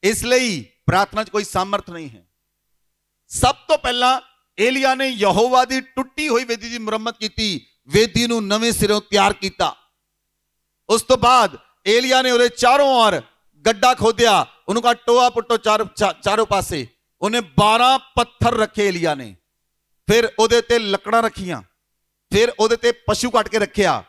ਇਸ ਲਈ ਪ੍ਰਾਰਥਨਾ 'ਚ ਕੋਈ ਸਾਮਰਥ ਨਹੀਂ ਹੈ। ਸਭ ਤੋਂ ਪਹਿਲਾਂ ਏਲੀਆ ਨੇ ਯਹੋਵਾ ਦੀ ਟੁੱਟੀ ਹੋਈ ਵੇਦੀ ਦੀ ਮੁਰੰਮਤ ਕੀਤੀ, ਵੇਦੀ ਨੂੰ ਨਵੇਂ ਸਿਰੋਂ ਤਿਆਰ ਕੀਤਾ। ਉਸ ਤੋਂ ਬਾਅਦ ਏਲੀਆ ਨੇ ਉਹਦੇ ਚਾਰੋਂ ओर ਗੱਡਾ ਖੋਦਿਆ, ਉਹਨੂੰ ਕਹਾ ਟੋਆ ਪੁੱਟੋ ਚਾਰੋਂ ਪਾਸੇ। ਉਹਨੇ 12 ਪੱਥਰ ਰੱਖੇ ਏਲੀਆ ਨੇ, ਫਿਰ ਉਹਦੇ ਤੇ ਲੱਕੜਾਂ ਰੱਖੀਆਂ, ਫਿਰ ਉਹਦੇ ਤੇ ਪਸ਼ੂ ਕੱਟ ਕੇ ਰੱਖਿਆ।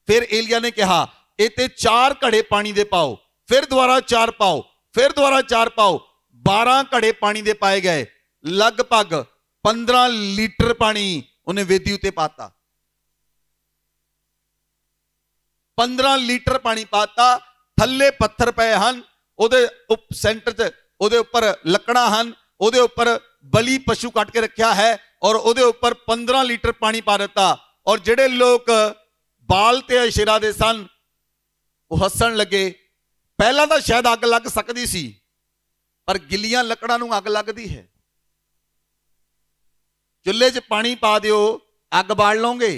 ਫਿਰ ਏਲੀਆ ਨੇ ਕਿਹਾ ਇਹ ਤੇ 4 ਘੜੇ ਪਾਣੀ ਦੇ ਪਾਓ, ਫਿਰ ਦੁਬਾਰਾ 4 ਪਾਓ, ਫਿਰ ਦੁਬਾਰਾ 4 ਪਾਓ। 12 ਘੜੇ ਪਾਣੀ ਦੇ ਪਾਏ ਗਏ। ਲਗਭਗ 15 ਲੀਟਰ ਪਾਣੀ ਉਹਨੇ ਵੇਦੀ ਉੱਤੇ ਪਾਤਾ। 15 ਲੀਟਰ ਪਾਣੀ ਪਾਤਾ। ਥੱਲੇ ਪੱਥਰ ਪਏ ਹਨ, ਉਹਦੇ ਸੈਂਟਰ 'ਚ ਉਹਦੇ ਉੱਪਰ ਲੱਕੜਾਂ ਹਨ, ਉਹਦੇ ਉੱਪਰ ਬਲੀ ਪਸ਼ੂ ਕੱਟ ਕੇ ਰੱਖਿਆ ਹੈ, ਔਰ ਉਹਦੇ ਉੱਪਰ 15 ਲੀਟਰ ਪਾਣੀ ਪਾ ਦਿੱਤਾ। ਔਰ ਜਿਹੜੇ ਲੋਕ ਬਾਲ ਤੇ ਅਸ਼ੇਰਾ ਦੇ ਸਨ ਉਹ ਹੱਸਣ ਲੱਗੇ। ਪਹਿਲਾਂ ਤਾਂ ਸ਼ਾਇਦ ਅੱਗ ਲੱਗ ਸਕਦੀ ਸੀ, ਪਰ ਗਿੱਲੀਆਂ ਲੱਕੜਾਂ ਨੂੰ ਅੱਗ ਲੱਗਦੀ ਹੈ। ਚੁੱਲ੍ਹੇ 'ਚ ਪਾਣੀ ਪਾ ਦਿਓ, ਅੱਗ ਬਾਲ ਲਓਗੇ?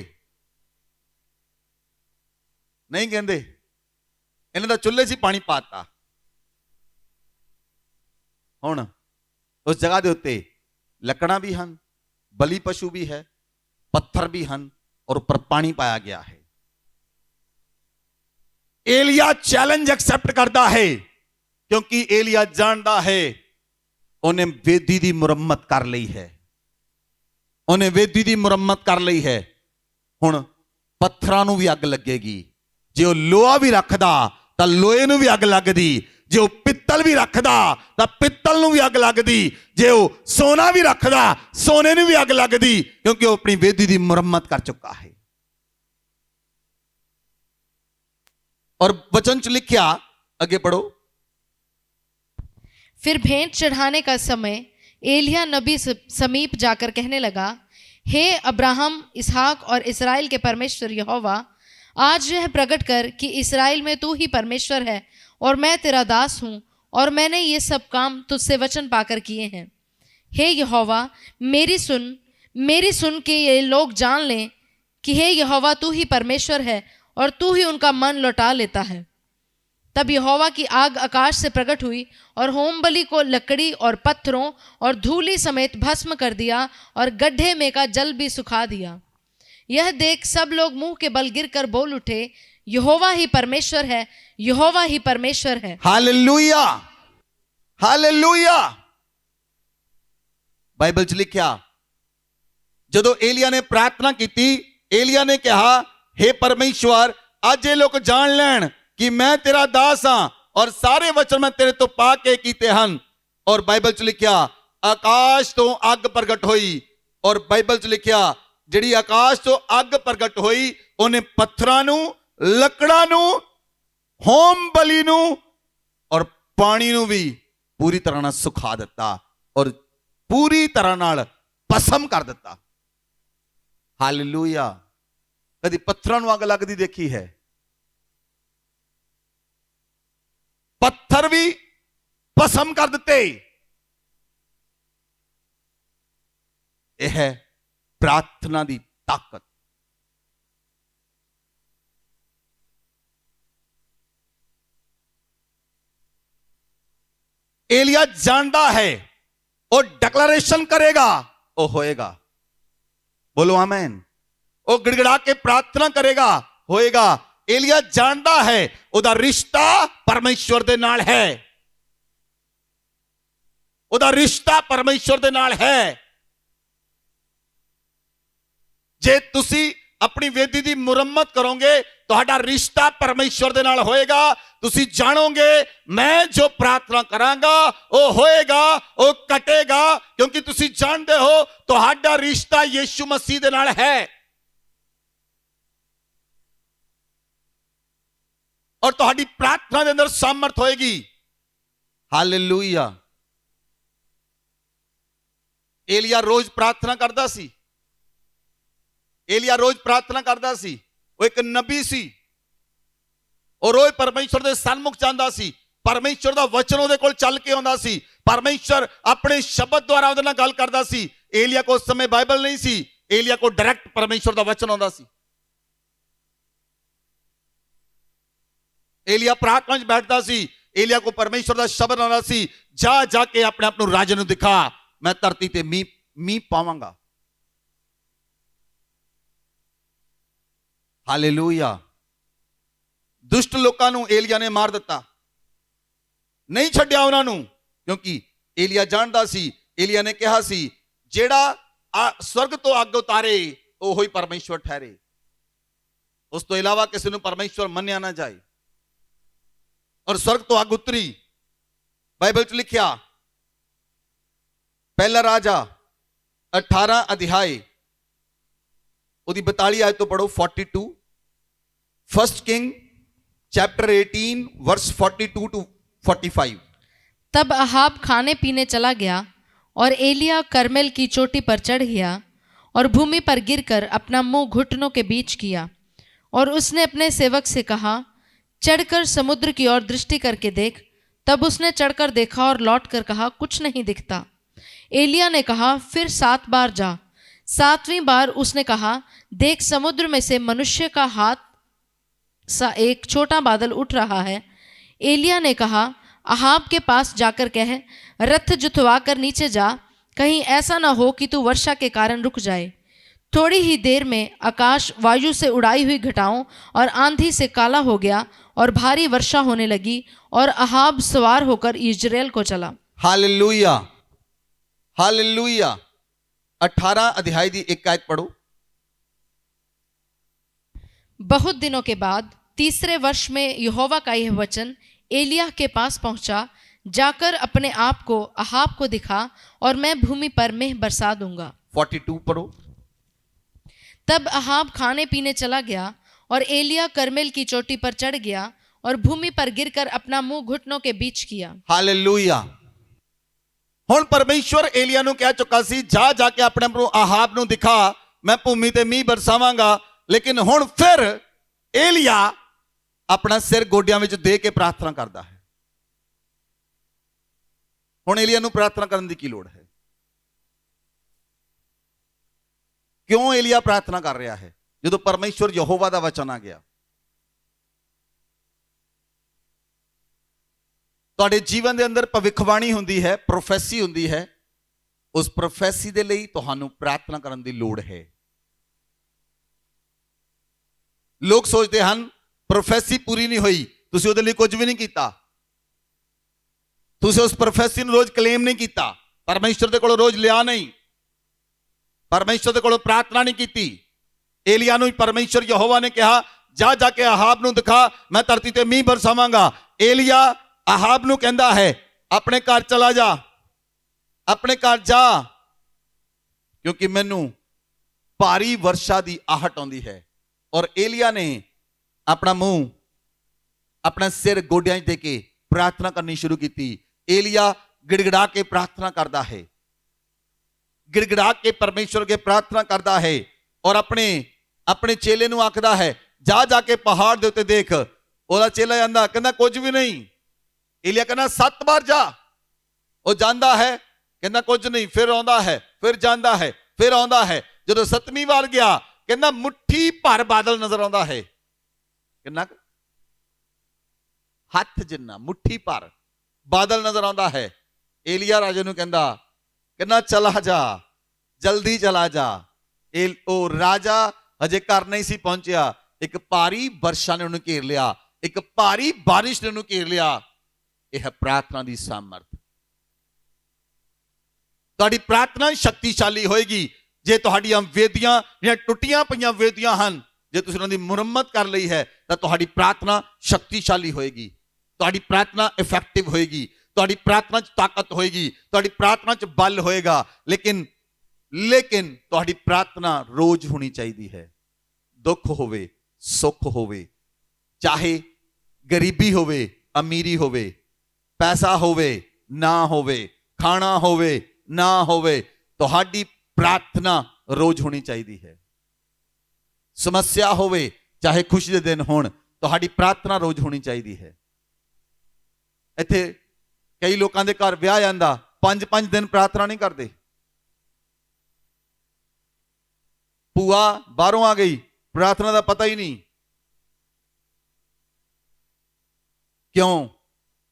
ਨਹੀਂ ਕਹਿੰਦੇ। ਇਹਨਾਂ ਦਾ ਚੁੱਲ੍ਹੇ 'ਚ ਪਾਣੀ ਪਾਤਾ। ਹੁਣ ਉਸ ਜਗ੍ਹਾ ਦੇ ਉੱਤੇ ਲੱਕੜਾਂ ਵੀ ਹਨ, ਬਲੀ ਪਸ਼ੂ ਵੀ ਹੈ, ਪੱਥਰ ਵੀ ਹਨ, ਔਰ ਉੱਪਰ ਪਾਣੀ ਪਾਇਆ ਗਿਆ ਹੈ। ਏਲੀਆ ਚੈਲੰਜ ਐਕਸੈਪਟ ਕਰਦਾ ਹੈ, ਕਿਉਂਕਿ ਏਲੀਆ ਜਾਣਦਾ ਹੈ ਉਹਨੇ ਵੇਦੀ ਦੀ ਮੁਰੰਮਤ ਕਰ ਲਈ ਹੈ। ਉਹਨੇ ਵੇਦੀ ਦੀ ਮੁਰੰਮਤ ਕਰ ਲਈ ਹੈ। ਹੁਣ ਪੱਥਰਾਂ ਨੂੰ ਵੀ ਅੱਗ ਲੱਗੇਗੀ। ਜੇ ਉਹ ਲੋਹਾ ਵੀ ਰੱਖਦਾ ਤਾਂ ਲੋਹੇ ਨੂੰ ਵੀ ਅੱਗ ਲੱਗਦੀ। ਜੇ ਉਹ ਪਿੱਤਲ ਵੀ ਰੱਖਦਾ ਤਾਂ ਪਿੱਤਲ ਨੂੰ ਵੀ ਅੱਗ ਲੱਗਦੀ। ਜੇ ਉਹ ਸੋਨਾ ਵੀ ਰੱਖਦਾ, ਸੋਨੇ ਨੂੰ ਵੀ ਅੱਗ ਲੱਗਦੀ, ਕਿਉਂਕਿ ਉਹ ਆਪਣੀ ਵੇਦੀ ਦੀ ਮੁਰੰਮਤ ਕਰ ਚੁੱਕਾ ਹੈ। और वचन च लिखिया, आगे पढ़ो। फिर भेंट चढ़ाने का समय एलिय्याह नबी समीप जाकर कहने लगा, हे अब्राहम, इसहाक और इस्राएल के परमेश्वर यहोवा, आज यह प्रकट कर कि इस्राएल में तू ही परमेश्वर है और मैं तेरा दास हूँ, और मैंने ये सब काम तुझसे वचन पाकर किए हैं। हे यहोवा, मेरी सुन के ये लोग जान लें कि हे यहोवा, तू ही परमेश्वर है और तू ही उनका मन लौटा लेता है। तब यहोवा की आग आकाश से प्रकट हुई और होमबलि को लकड़ी और पत्थरों और धूलि समेत भस्म कर दिया, और गड्ढे में का जल भी सुखा दिया। यह देख सब लोग मुंह के बल गिरकर बोल उठे, यहोवा ही परमेश्वर है, यहोवा ही परमेश्वर है। Hallelujah, hallelujah. बाइबल च लिखिया, जदों एलिया ने प्रार्थना की, एलिया ने कहा, हे परमेश्वर, आज ये लोग जान लैन कि मैं तेरा दास हाँ, और सारे वचन मैं तेरे तो पा के कीते हन। और बाइबल च लिखिया, आकाश तो अग प्रगट होई। और बाइबल च लिखिया, जिहड़ी आकाश तो अग प्रगट होई, उन्हें पत्थरां नूं, लकड़ां नूं, होम बलि नूं और पानी नूं भी पूरी तरह नाल सुखा दिता, और पूरी तरह नाल भस्म कर दिता। हालेलुया। कदी पत्थरां नूं अग लगदी देखी है? ਪੱਥਰ ਵੀ ਭਸਮ ਕਰ ਦਿੱਤੇ। ਇਹ ਹੈ ਪ੍ਰਾਰਥਨਾ ਦੀ ਤਾਕਤ। एलिया जानता है और डिक्लेरेशन करेगा, वो होएगा। बोलो आमेन। वो गिड़गिड़ा के प्रार्थना करेगा, होएगा। एलिया जानता है ਉਹਦਾ ਰਿਸ਼ਤਾ ਪਰਮੇਸ਼ਵਰ ਦੇ ਨਾਲ ਹੈ, ਉਹਦਾ ਰਿਸ਼ਤਾ ਪਰਮੇਸ਼ਵਰ ਦੇ ਨਾਲ ਹੈ। ਜੇ ਤੁਸੀਂ ਆਪਣੀ ਵੇਦੀ ਦੀ ਮੁਰੰਮਤ ਕਰੋਗੇ, ਤੁਹਾਡਾ ਰਿਸ਼ਤਾ ਪਰਮੇਸ਼ਵਰ ਦੇ ਨਾਲ ਹੋਏਗਾ। ਤੁਸੀਂ ਜਾਣੋਗੇ ਮੈਂ ਜੋ ਪ੍ਰਾਰਥਨਾ ਕਰਾਂਗਾ ਉਹ ਹੋਏਗਾ, ਉਹ ਕਟੇਗਾ, ਕਿਉਂਕਿ ਤੁਸੀਂ ਜਾਣਦੇ ਹੋ ਤੁਹਾਡਾ ਰਿਸ਼ਤਾ ਯੀਸ਼ੂ ਮਸੀਹ ਦੇ ਨਾਲ ਹੈ। ਔਰ ਤੁਹਾਡੀ ਪ੍ਰਾਰਥਨਾ ਦੇ ਅੰਦਰ ਸਾਮਰਥ ਹੋਏਗੀ। ਹਾਲੇਲੂਇਆ। ਏਲੀਆ ਰੋਜ਼ ਪ੍ਰਾਰਥਨਾ ਕਰਦਾ ਸੀ। ਏਲੀਆ ਰੋਜ਼ ਪ੍ਰਾਰਥਨਾ ਕਰਦਾ ਸੀ। ਉਹ ਇੱਕ ਨਬੀ ਸੀ। ਉਹ ਰੋਜ਼ ਪਰਮੇਸ਼ਵਰ ਦੇ ਸਨਮੁਖ ਜਾਂਦਾ ਸੀ। ਪਰਮੇਸ਼ਵਰ ਦਾ ਵਚਨ ਉਹਦੇ ਕੋਲ ਚੱਲ ਕੇ ਆਉਂਦਾ ਸੀ। ਪਰਮੇਸ਼ਵਰ ਆਪਣੇ ਸ਼ਬਦ ਦੁਆਰਾ ਉਹਦੇ ਨਾਲ ਗੱਲ ਕਰਦਾ ਸੀ। ਏਲੀਆ ਕੋਲ ਉਸ ਸਮੇਂ ਬਾਈਬਲ ਨਹੀਂ ਸੀ। ਏਲੀਆ ਕੋਲ ਡਾਇਰੈਕਟ ਪਰਮੇਸ਼ਵਰ ਦਾ ਵਚਨ ਆਉਂਦਾ ਸੀ। ਏਲੀਆ ਪ੍ਰਾਰਥਨਾ 'ਚ ਬੈਠਦਾ ਸੀ। ਏਲੀਆ ਕੋਲ ਪਰਮੇਸ਼ਵਰ ਦਾ ਸ਼ਬਦ ਆਉਂਦਾ ਸੀ, ਜਾ ਜਾ ਕੇ ਆਪਣੇ ਆਪ ਨੂੰ ਰਾਜੇ ਨੂੰ ਦਿਖਾ, ਮੈਂ ਧਰਤੀ ਤੇ ਮੀਂਹ ਪਾਵਾਂਗਾ। ਹਾਲੇਲੂਇਆ। ਦੁਸ਼ਟ ਲੋਕਾਂ ਨੂੰ ਏਲੀਆ ਨੇ ਮਾਰ ਦਿੱਤਾ, ਨਹੀਂ ਛੱਡਿਆ ਉਹਨਾਂ ਨੂੰ, ਕਿਉਂਕਿ ਏਲੀਆ ਜਾਣਦਾ ਸੀ। ਏਲੀਆ ਨੇ ਕਿਹਾ ਸੀ ਜਿਹੜਾ ਸਵਰਗ ਤੋਂ ਅੱਗ ਉਤਾਰੇ ਉਹ ਹੀ ਪਰਮੇਸ਼ਵਰ ਠਹਿਰੇ, ਉਸ ਤੋਂ ਇਲਾਵਾ ਕਿਸੇ ਨੂੰ ਪਰਮੇਸ਼ਵਰ ਮੰਨਿਆ ਨਾ ਜਾਏ। ਔਰ ਸਵਰਗ ਤੋਂ ਅੱਗ ਉਤਰੀ। ਬਾਈਬਲ 'ਚ ਲਿਖਿਆ, ਪਹਿਲਾ ਰਾਜਾ 18 ਅਧਿਆਏ ਉਹਦੀ 42 ਆਇਤ ਤੋਂ ਪੜੋ। 42 first king chapter 18 verse 42 to 45। तब अहाब खाने पीने चला गया और एलिया करमेल की चोटी पर चढ़ गया और भूमि पर गिरकर अपना मुंह घुटनों के बीच किया। और उसने अपने सेवक से कहा, चढ़कर समुद्र की ओर दृष्टि करके देख। तब उसने चढ़कर देखा और लौटकर कहा, कुछ नहीं दिखता। एलिया ने कहा, फिर 7 बार जा। 7वीं बार उसने कहा, देख समुद्र में से मनुष्य का हाथ सा एक छोटा बादल उठ रहा है। एलिया ने कहा, अहाब के पास जाकर कह, रथ जुतवा कर नीचे जा, कहीं ऐसा ना हो कि तू वर्षा के कारण रुक जाए। थोड़ी ही देर में आकाश वायु से उड़ाई हुई घटाओं और आंधी से काला हो गया और भारी वर्षा होने लगी और अहाब सवार होकर इजराइल को चला। Hallelujah, hallelujah. 18 अध्याय दी 1 आयत पढ़ो। बहुत दिनों के बाद 3रे वर्ष में यहोवा का यह वचन एलिया के पास पहुंचा, जाकर अपने आप को अहाब को दिखा और मैं भूमि पर मेंह बरसा दूंगा। 42 पढ़ो। तब अहाब खाने पीने चला गया और एलिया करमेल की चोटी पर चढ़ गया और भूमि पर गिरकर अपना मुंह घुटनों के बीच किया। हालेलुया। हुण परमेश्वर एलिया ਨੂੰ ਕਹਿ ਚੁੱਕਾ ਸੀ, ਜਾ ਜਾ ਕੇ ਆਪਣੇ ਆਪ ਨੂੰ ਅਹਾਬ ਨੂੰ ਦਿਖਾ, ਮੈਂ ਭੂਮੀ ਤੇ ਮੀਂਹ ਬਰਸਾਵਾਂਗਾ। ਲੇਕਿਨ ਹੁਣ ਫਿਰ ਏਲੀਆ ਆਪਣਾ ਸਿਰ ਗੋਡਿਆਂ ਵਿੱਚ ਦੇ ਕੇ ਪ੍ਰਾਰਥਨਾ ਕਰਦਾ ਹੈ। ਹੁਣ ਏਲੀਆ ਨੂੰ ਪ੍ਰਾਰਥਨਾ ਕਰਨ ਦੀ ਕੀ ਲੋੜ ਹੈ? ਕਿਉਂ ਏਲੀਆ ਪ੍ਰਾਰਥਨਾ ਕਰ ਰਿਹਾ ਹੈ ਜਦੋਂ ਪਰਮੇਸ਼ਵਰ ਯਹੋਵਾ ਦਾ ਵਚਨ ਆ ਗਿਆ? ਤੁਹਾਡੇ ਜੀਵਨ ਦੇ ਅੰਦਰ ਭਵਿੱਖਬਾਣੀ ਹੁੰਦੀ ਹੈ, ਪ੍ਰੋਫੈਸੀ ਹੁੰਦੀ ਹੈ। ਉਸ ਪ੍ਰੋਫੈਸੀ ਦੇ ਲਈ ਤੁਹਾਨੂੰ ਪ੍ਰਾਰਥਨਾ ਕਰਨ ਦੀ ਲੋੜ ਹੈ। ਲੋਕ ਸੋਚਦੇ ਹਨ ਪ੍ਰੋਫੈਸੀ ਪੂਰੀ ਨਹੀਂ ਹੋਈ, ਤੁਸੀਂ ਉਹਦੇ ਲਈ ਕੁਝ ਵੀ ਨਹੀਂ ਕੀਤਾ, ਤੁਸੀਂ ਉਸ ਪ੍ਰੋਫੈਸੀ ਨੂੰ ਰੋਜ਼ ਕਲੇਮ ਨਹੀਂ ਕੀਤਾ, ਪਰਮੇਸ਼ਵਰ ਦੇ ਕੋਲੋਂ ਰੋਜ਼ ਲਿਆ ਨਹੀਂ, ਪਰਮੇਸ਼ਵਰ ਦੇ ਕੋਲੋਂ ਪ੍ਰਾਰਥਨਾ ਨਹੀਂ ਕੀਤੀ। ਏਲੀਆ ਨੂੰ ਪਰਮੇਸ਼ਵਰ ਯਹੋਵਾ ਨੇ ਕਿਹਾ, ਜਾ ਜਾ ਕੇ ਅਹਾਬ ਨੂੰ ਦਿਖਾ, ਮੈਂ ਧਰਤੀ ਤੇ ਮੀਂਹ ਬਰਸਾਵਾਂਗਾ। ਏਲੀਆ ਅਹਾਬ ਨੂੰ ਕਹਿੰਦਾ ਹੈ, ਆਪਣੇ ਘਰ ਚਲਾ ਜਾ, ਆਪਣੇ ਘਰ ਜਾ, ਕਿਉਂਕਿ ਮੈਨੂੰ ਭਾਰੀ ਵਰਸ਼ਾ ਦੀ ਆਹਟ ਆਉਂਦੀ ਹੈ। ਔਰ ਏਲੀਆ ਨੇ ਆਪਣਾ ਮੂੰਹ ਆਪਣਾ ਸਿਰ ਗੋਡਿਆਂ 'ਚ ਦੇ ਕੇ ਪ੍ਰਾਰਥਨਾ ਕਰਨੀ ਸ਼ੁਰੂ ਕੀਤੀ। ਏਲੀਆ ਗਿੜਗੜਾ ਕੇ ਪ੍ਰਾਰਥਨਾ ਕਰਦਾ ਹੈ, ਗਿੜਗੜਾ ਕੇ ਪਰਮੇਸ਼ਵਰ ਅੱਗੇ ਪ੍ਰਾਰਥਨਾ ਕਰਦਾ ਹੈ। ਔਰ ਆਪਣੇ ਚੇਲੇ ਨੂੰ ਆਖਦਾ ਹੈ, ਜਾ ਜਾ ਕੇ ਪਹਾੜ ਦੇ ਉੱਤੇ ਦੇਖ। ਉਹਦਾ ਚੇਲਾ ਜਾਂਦਾ, ਕਹਿੰਦਾ ਕੁਝ ਵੀ ਨਹੀਂ, ਏਲੀਆ ਕਹਿੰਦਾ 7 ਵਾਰ ਜਾ। ਉਹ ਜਾਂਦਾ ਹੈ, ਕਹਿੰਦਾ ਕੁਝ ਨਹੀਂ, ਫਿਰ ਆਉਂਦਾ ਹੈ, ਫਿਰ ਜਾਂਦਾ ਹੈ, ਫਿਰ ਆਉਂਦਾ ਹੈ। ਜਦੋਂ 7ਵੀਂ ਵਾਰ ਗਿਆ, ਕਹਿੰਦਾ ਮੁੱਠੀ ਭਰ ਬਾਦਲ ਨਜ਼ਰ ਆਉਂਦਾ ਹੈ। ਕਿੰਨਾ ਕੁ? ਹੱਥ ਜਿੰਨਾ, ਮੁੱਠੀ ਭਰ ਬਾਦਲ ਨਜ਼ਰ ਆਉਂਦਾ ਹੈ। ਏਲੀਆ ਰਾਜੇ ਨੂੰ ਕਹਿੰਦਾ ਚਲਾ ਜਾ, ਜਲਦੀ ਚਲਾ ਜਾ। ਉਹ ਰਾਜਾ ਹਜੇ ਘਰ ਨਹੀਂ ਸੀ ਪਹੁੰਚਿਆ, ਇੱਕ ਭਾਰੀ ਵਰਸ਼ਾ ਨੇ ਉਹਨੂੰ ਘੇਰ ਲਿਆ, ਇੱਕ ਭਾਰੀ ਬਾਰਿਸ਼ ਨੇ ਉਹਨੂੰ ਘੇਰ ਲਿਆ। ਇਹ ਹੈ ਪ੍ਰਾਰਥਨਾ ਦੀ ਸਾਮਰਥ। ਤੁਹਾਡੀ ਪ੍ਰਾਰਥਨਾ ਸ਼ਕਤੀਸ਼ਾਲੀ ਹੋਏਗੀ ਜੇ ਤੁਹਾਡੀਆਂ ਵੇਦੀਆਂ ਜਿਹੜੀਆਂ ਟੁੱਟੀਆਂ ਪਈਆਂ ਵੇਦੀਆਂ ਹਨ, ਜੇ ਤੁਸੀਂ ਉਹਨਾਂ ਦੀ ਮੁਰੰਮਤ ਕਰ ਲਈ ਹੈ ਤਾਂ ਤੁਹਾਡੀ ਪ੍ਰਾਰਥਨਾ ਸ਼ਕਤੀਸ਼ਾਲੀ ਹੋਏਗੀ, ਤੁਹਾਡੀ ਪ੍ਰਾਰਥਨਾ ਇਫੈਕਟਿਵ ਹੋਏਗੀ, ਤੁਹਾਡੀ ਪ੍ਰਾਰਥਨਾ 'ਚ ਤਾਕਤ ਹੋਏਗੀ, ਤੁਹਾਡੀ ਪ੍ਰਾਰਥਨਾ 'ਚ ਬਲ ਹੋਏਗਾ। ਲੇਕਿਨ ਤੁਹਾਡੀ ਪ੍ਰਾਰਥਨਾ ਰੋਜ਼ ਹੋਣੀ ਚਾਹੀਦੀ ਹੈ। ਦੁੱਖ ਹੋਵੇ, ਸੁੱਖ ਹੋਵੇ, ਚਾਹੇ ਗਰੀਬੀ ਹੋਵੇ, ਅਮੀਰੀ ਹੋਵੇ, ਪੈਸਾ ਹੋਵੇ ਨਾ ਹੋਵੇ, ਖਾਣਾ ਹੋਵੇ ਨਾ ਹੋਵੇ, ਤੁਹਾਡੀ ਪ੍ਰਾਰਥਨਾ ਰੋਜ਼ ਹੋਣੀ ਚਾਹੀਦੀ ਹੈ। ਸਮੱਸਿਆ ਹੋਵੇ ਚਾਹੇ ਖੁਸ਼ੀ ਦੇ ਦਿਨ ਹੋਣ, ਤੁਹਾਡੀ ਪ੍ਰਾਰਥਨਾ ਰੋਜ਼ ਹੋਣੀ ਚਾਹੀਦੀ ਹੈ। ਇੱਥੇ ਕਈ ਲੋਕਾਂ ਦੇ ਘਰ ਵਿਆਹ ਜਾਂਦਾ, 5-5 ਦਿਨ ਪ੍ਰਾਰਥਨਾ ਨਹੀਂ ਕਰਦੇ। ਭੂਆ ਬਾਹਰੋਂ ਆ ਗਈ, ਪ੍ਰਾਰਥਨਾ ਦਾ ਪਤਾ ਹੀ ਨਹੀਂ। ਕਿਉਂ?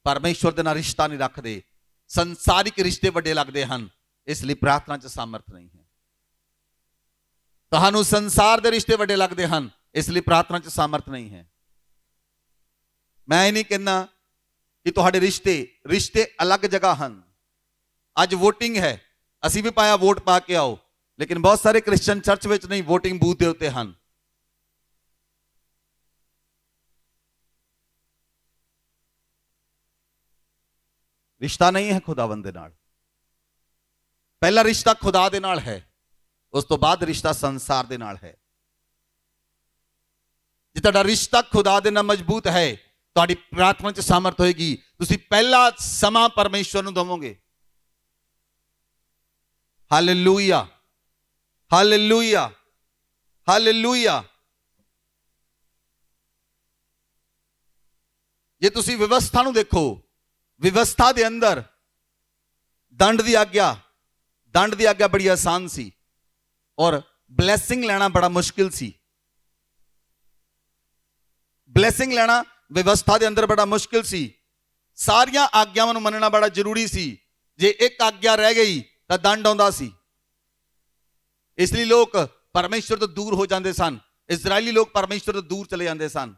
ਪਰਮੇਸ਼ਵਰ ਦੇ ਨਾਲ ਰਿਸ਼ਤਾ ਨਹੀਂ ਰੱਖਦੇ, ਸੰਸਾਰਿਕ ਰਿਸ਼ਤੇ ਵੱਡੇ ਲੱਗਦੇ ਹਨ, ਇਸ ਲਈ ਪ੍ਰਾਰਥਨਾ 'ਚ ਸਾਮਰਥ ਨਹੀਂ ਹੈ। ਤੁਹਾਨੂੰ ਸੰਸਾਰ ਦੇ ਰਿਸ਼ਤੇ ਵੱਡੇ ਲੱਗਦੇ ਹਨ, ਇਸ ਲਈ ਪ੍ਰਾਰਥਨਾ 'ਚ ਸਾਮਰਥ ਨਹੀਂ ਹੈ। ਮੈਂ ਇਹ ਨਹੀਂ ਕਹਿੰਦਾ ਕਿ ਤੁਹਾਡੇ ਰਿਸ਼ਤੇ ਅਲੱਗ ਜਗ੍ਹਾ ਹਨ। ਅੱਜ VOTING ਹੈ, ਅਸੀਂ ਵੀ ਪਾਇਆ ਵੋਟ ਪਾ ਕੇ ਆਓ, ਲੇਕਿਨ ਬਹੁਤ ਸਾਰੇ ਕ੍ਰਿਸਚੀਅਨ ਚਰਚ ਵਿੱਚ ਨਹੀਂ, VOTING ਬੂਥ ਦੇ ਉੱਤੇ ਹਨ। ਰਿਸ਼ਤਾ ਨਹੀਂ ਹੈ ਖੁਦਾਵੰਦ ਦੇ ਨਾਲ। ਪਹਿਲਾ ਰਿਸ਼ਤਾ ਖੁਦਾ ਦੇ ਨਾਲ ਹੈ, ਉਸ ਤੋਂ ਬਾਅਦ ਰਿਸ਼ਤਾ ਸੰਸਾਰ ਦੇ ਨਾਲ ਹੈ। ਜੇ ਤੁਹਾਡਾ ਰਿਸ਼ਤਾ ਖੁਦਾ ਦੇ ਨਾਲ ਮਜ਼ਬੂਤ ਹੈ, ਤੁਹਾਡੀ ਪ੍ਰਾਰਥਨਾ 'ਚ ਸਾਮਰਥ ਹੋਏਗੀ। ਤੁਸੀਂ ਪਹਿਲਾ ਸਮਾਂ ਪਰਮੇਸ਼ਵਰ ਨੂੰ ਦੇਵੋਗੇ। Hallelujah, hallelujah, hallelujah. ਜੇ ਤੁਸੀਂ ਵਿਵਸਥਾ ਨੂੰ ਦੇਖੋ, ਵਿਵਸਥਾ ਦੇ ਅੰਦਰ ਦੰਡ ਦੀ ਆਗਿਆ ਬੜੀ ਆਸਾਨ ਸੀ ਔਰ ਬਲੇਸਿੰਗ ਲੈਣਾ ਬੜਾ ਮੁਸ਼ਕਿਲ ਸੀ। ਬਲੇਸਿੰਗ ਲੈਣਾ ਵਿਵਸਥਾ ਦੇ ਅੰਦਰ ਬੜਾ ਮੁਸ਼ਕਿਲ ਸੀ। ਸਾਰੀਆਂ ਆਗਿਆਵਾਂ ਨੂੰ ਮੰਨਣਾ ਬੜਾ ਜ਼ਰੂਰੀ ਸੀ। ਜੇ ਇੱਕ ਆਗਿਆ ਰਹਿ ਗਈ ਤਾਂ ਦੰਡ ਆਉਂਦਾ ਸੀ। ਇਸ ਲਈ ਲੋਕ ਪਰਮੇਸ਼ਵਰ ਤੋਂ ਦੂਰ ਹੋ ਜਾਂਦੇ ਸਨ। ਇਜ਼ਰਾਈਲੀ ਲੋਕ ਪਰਮੇਸ਼ਵਰ ਤੋਂ ਦੂਰ ਚਲੇ ਜਾਂਦੇ ਸਨ।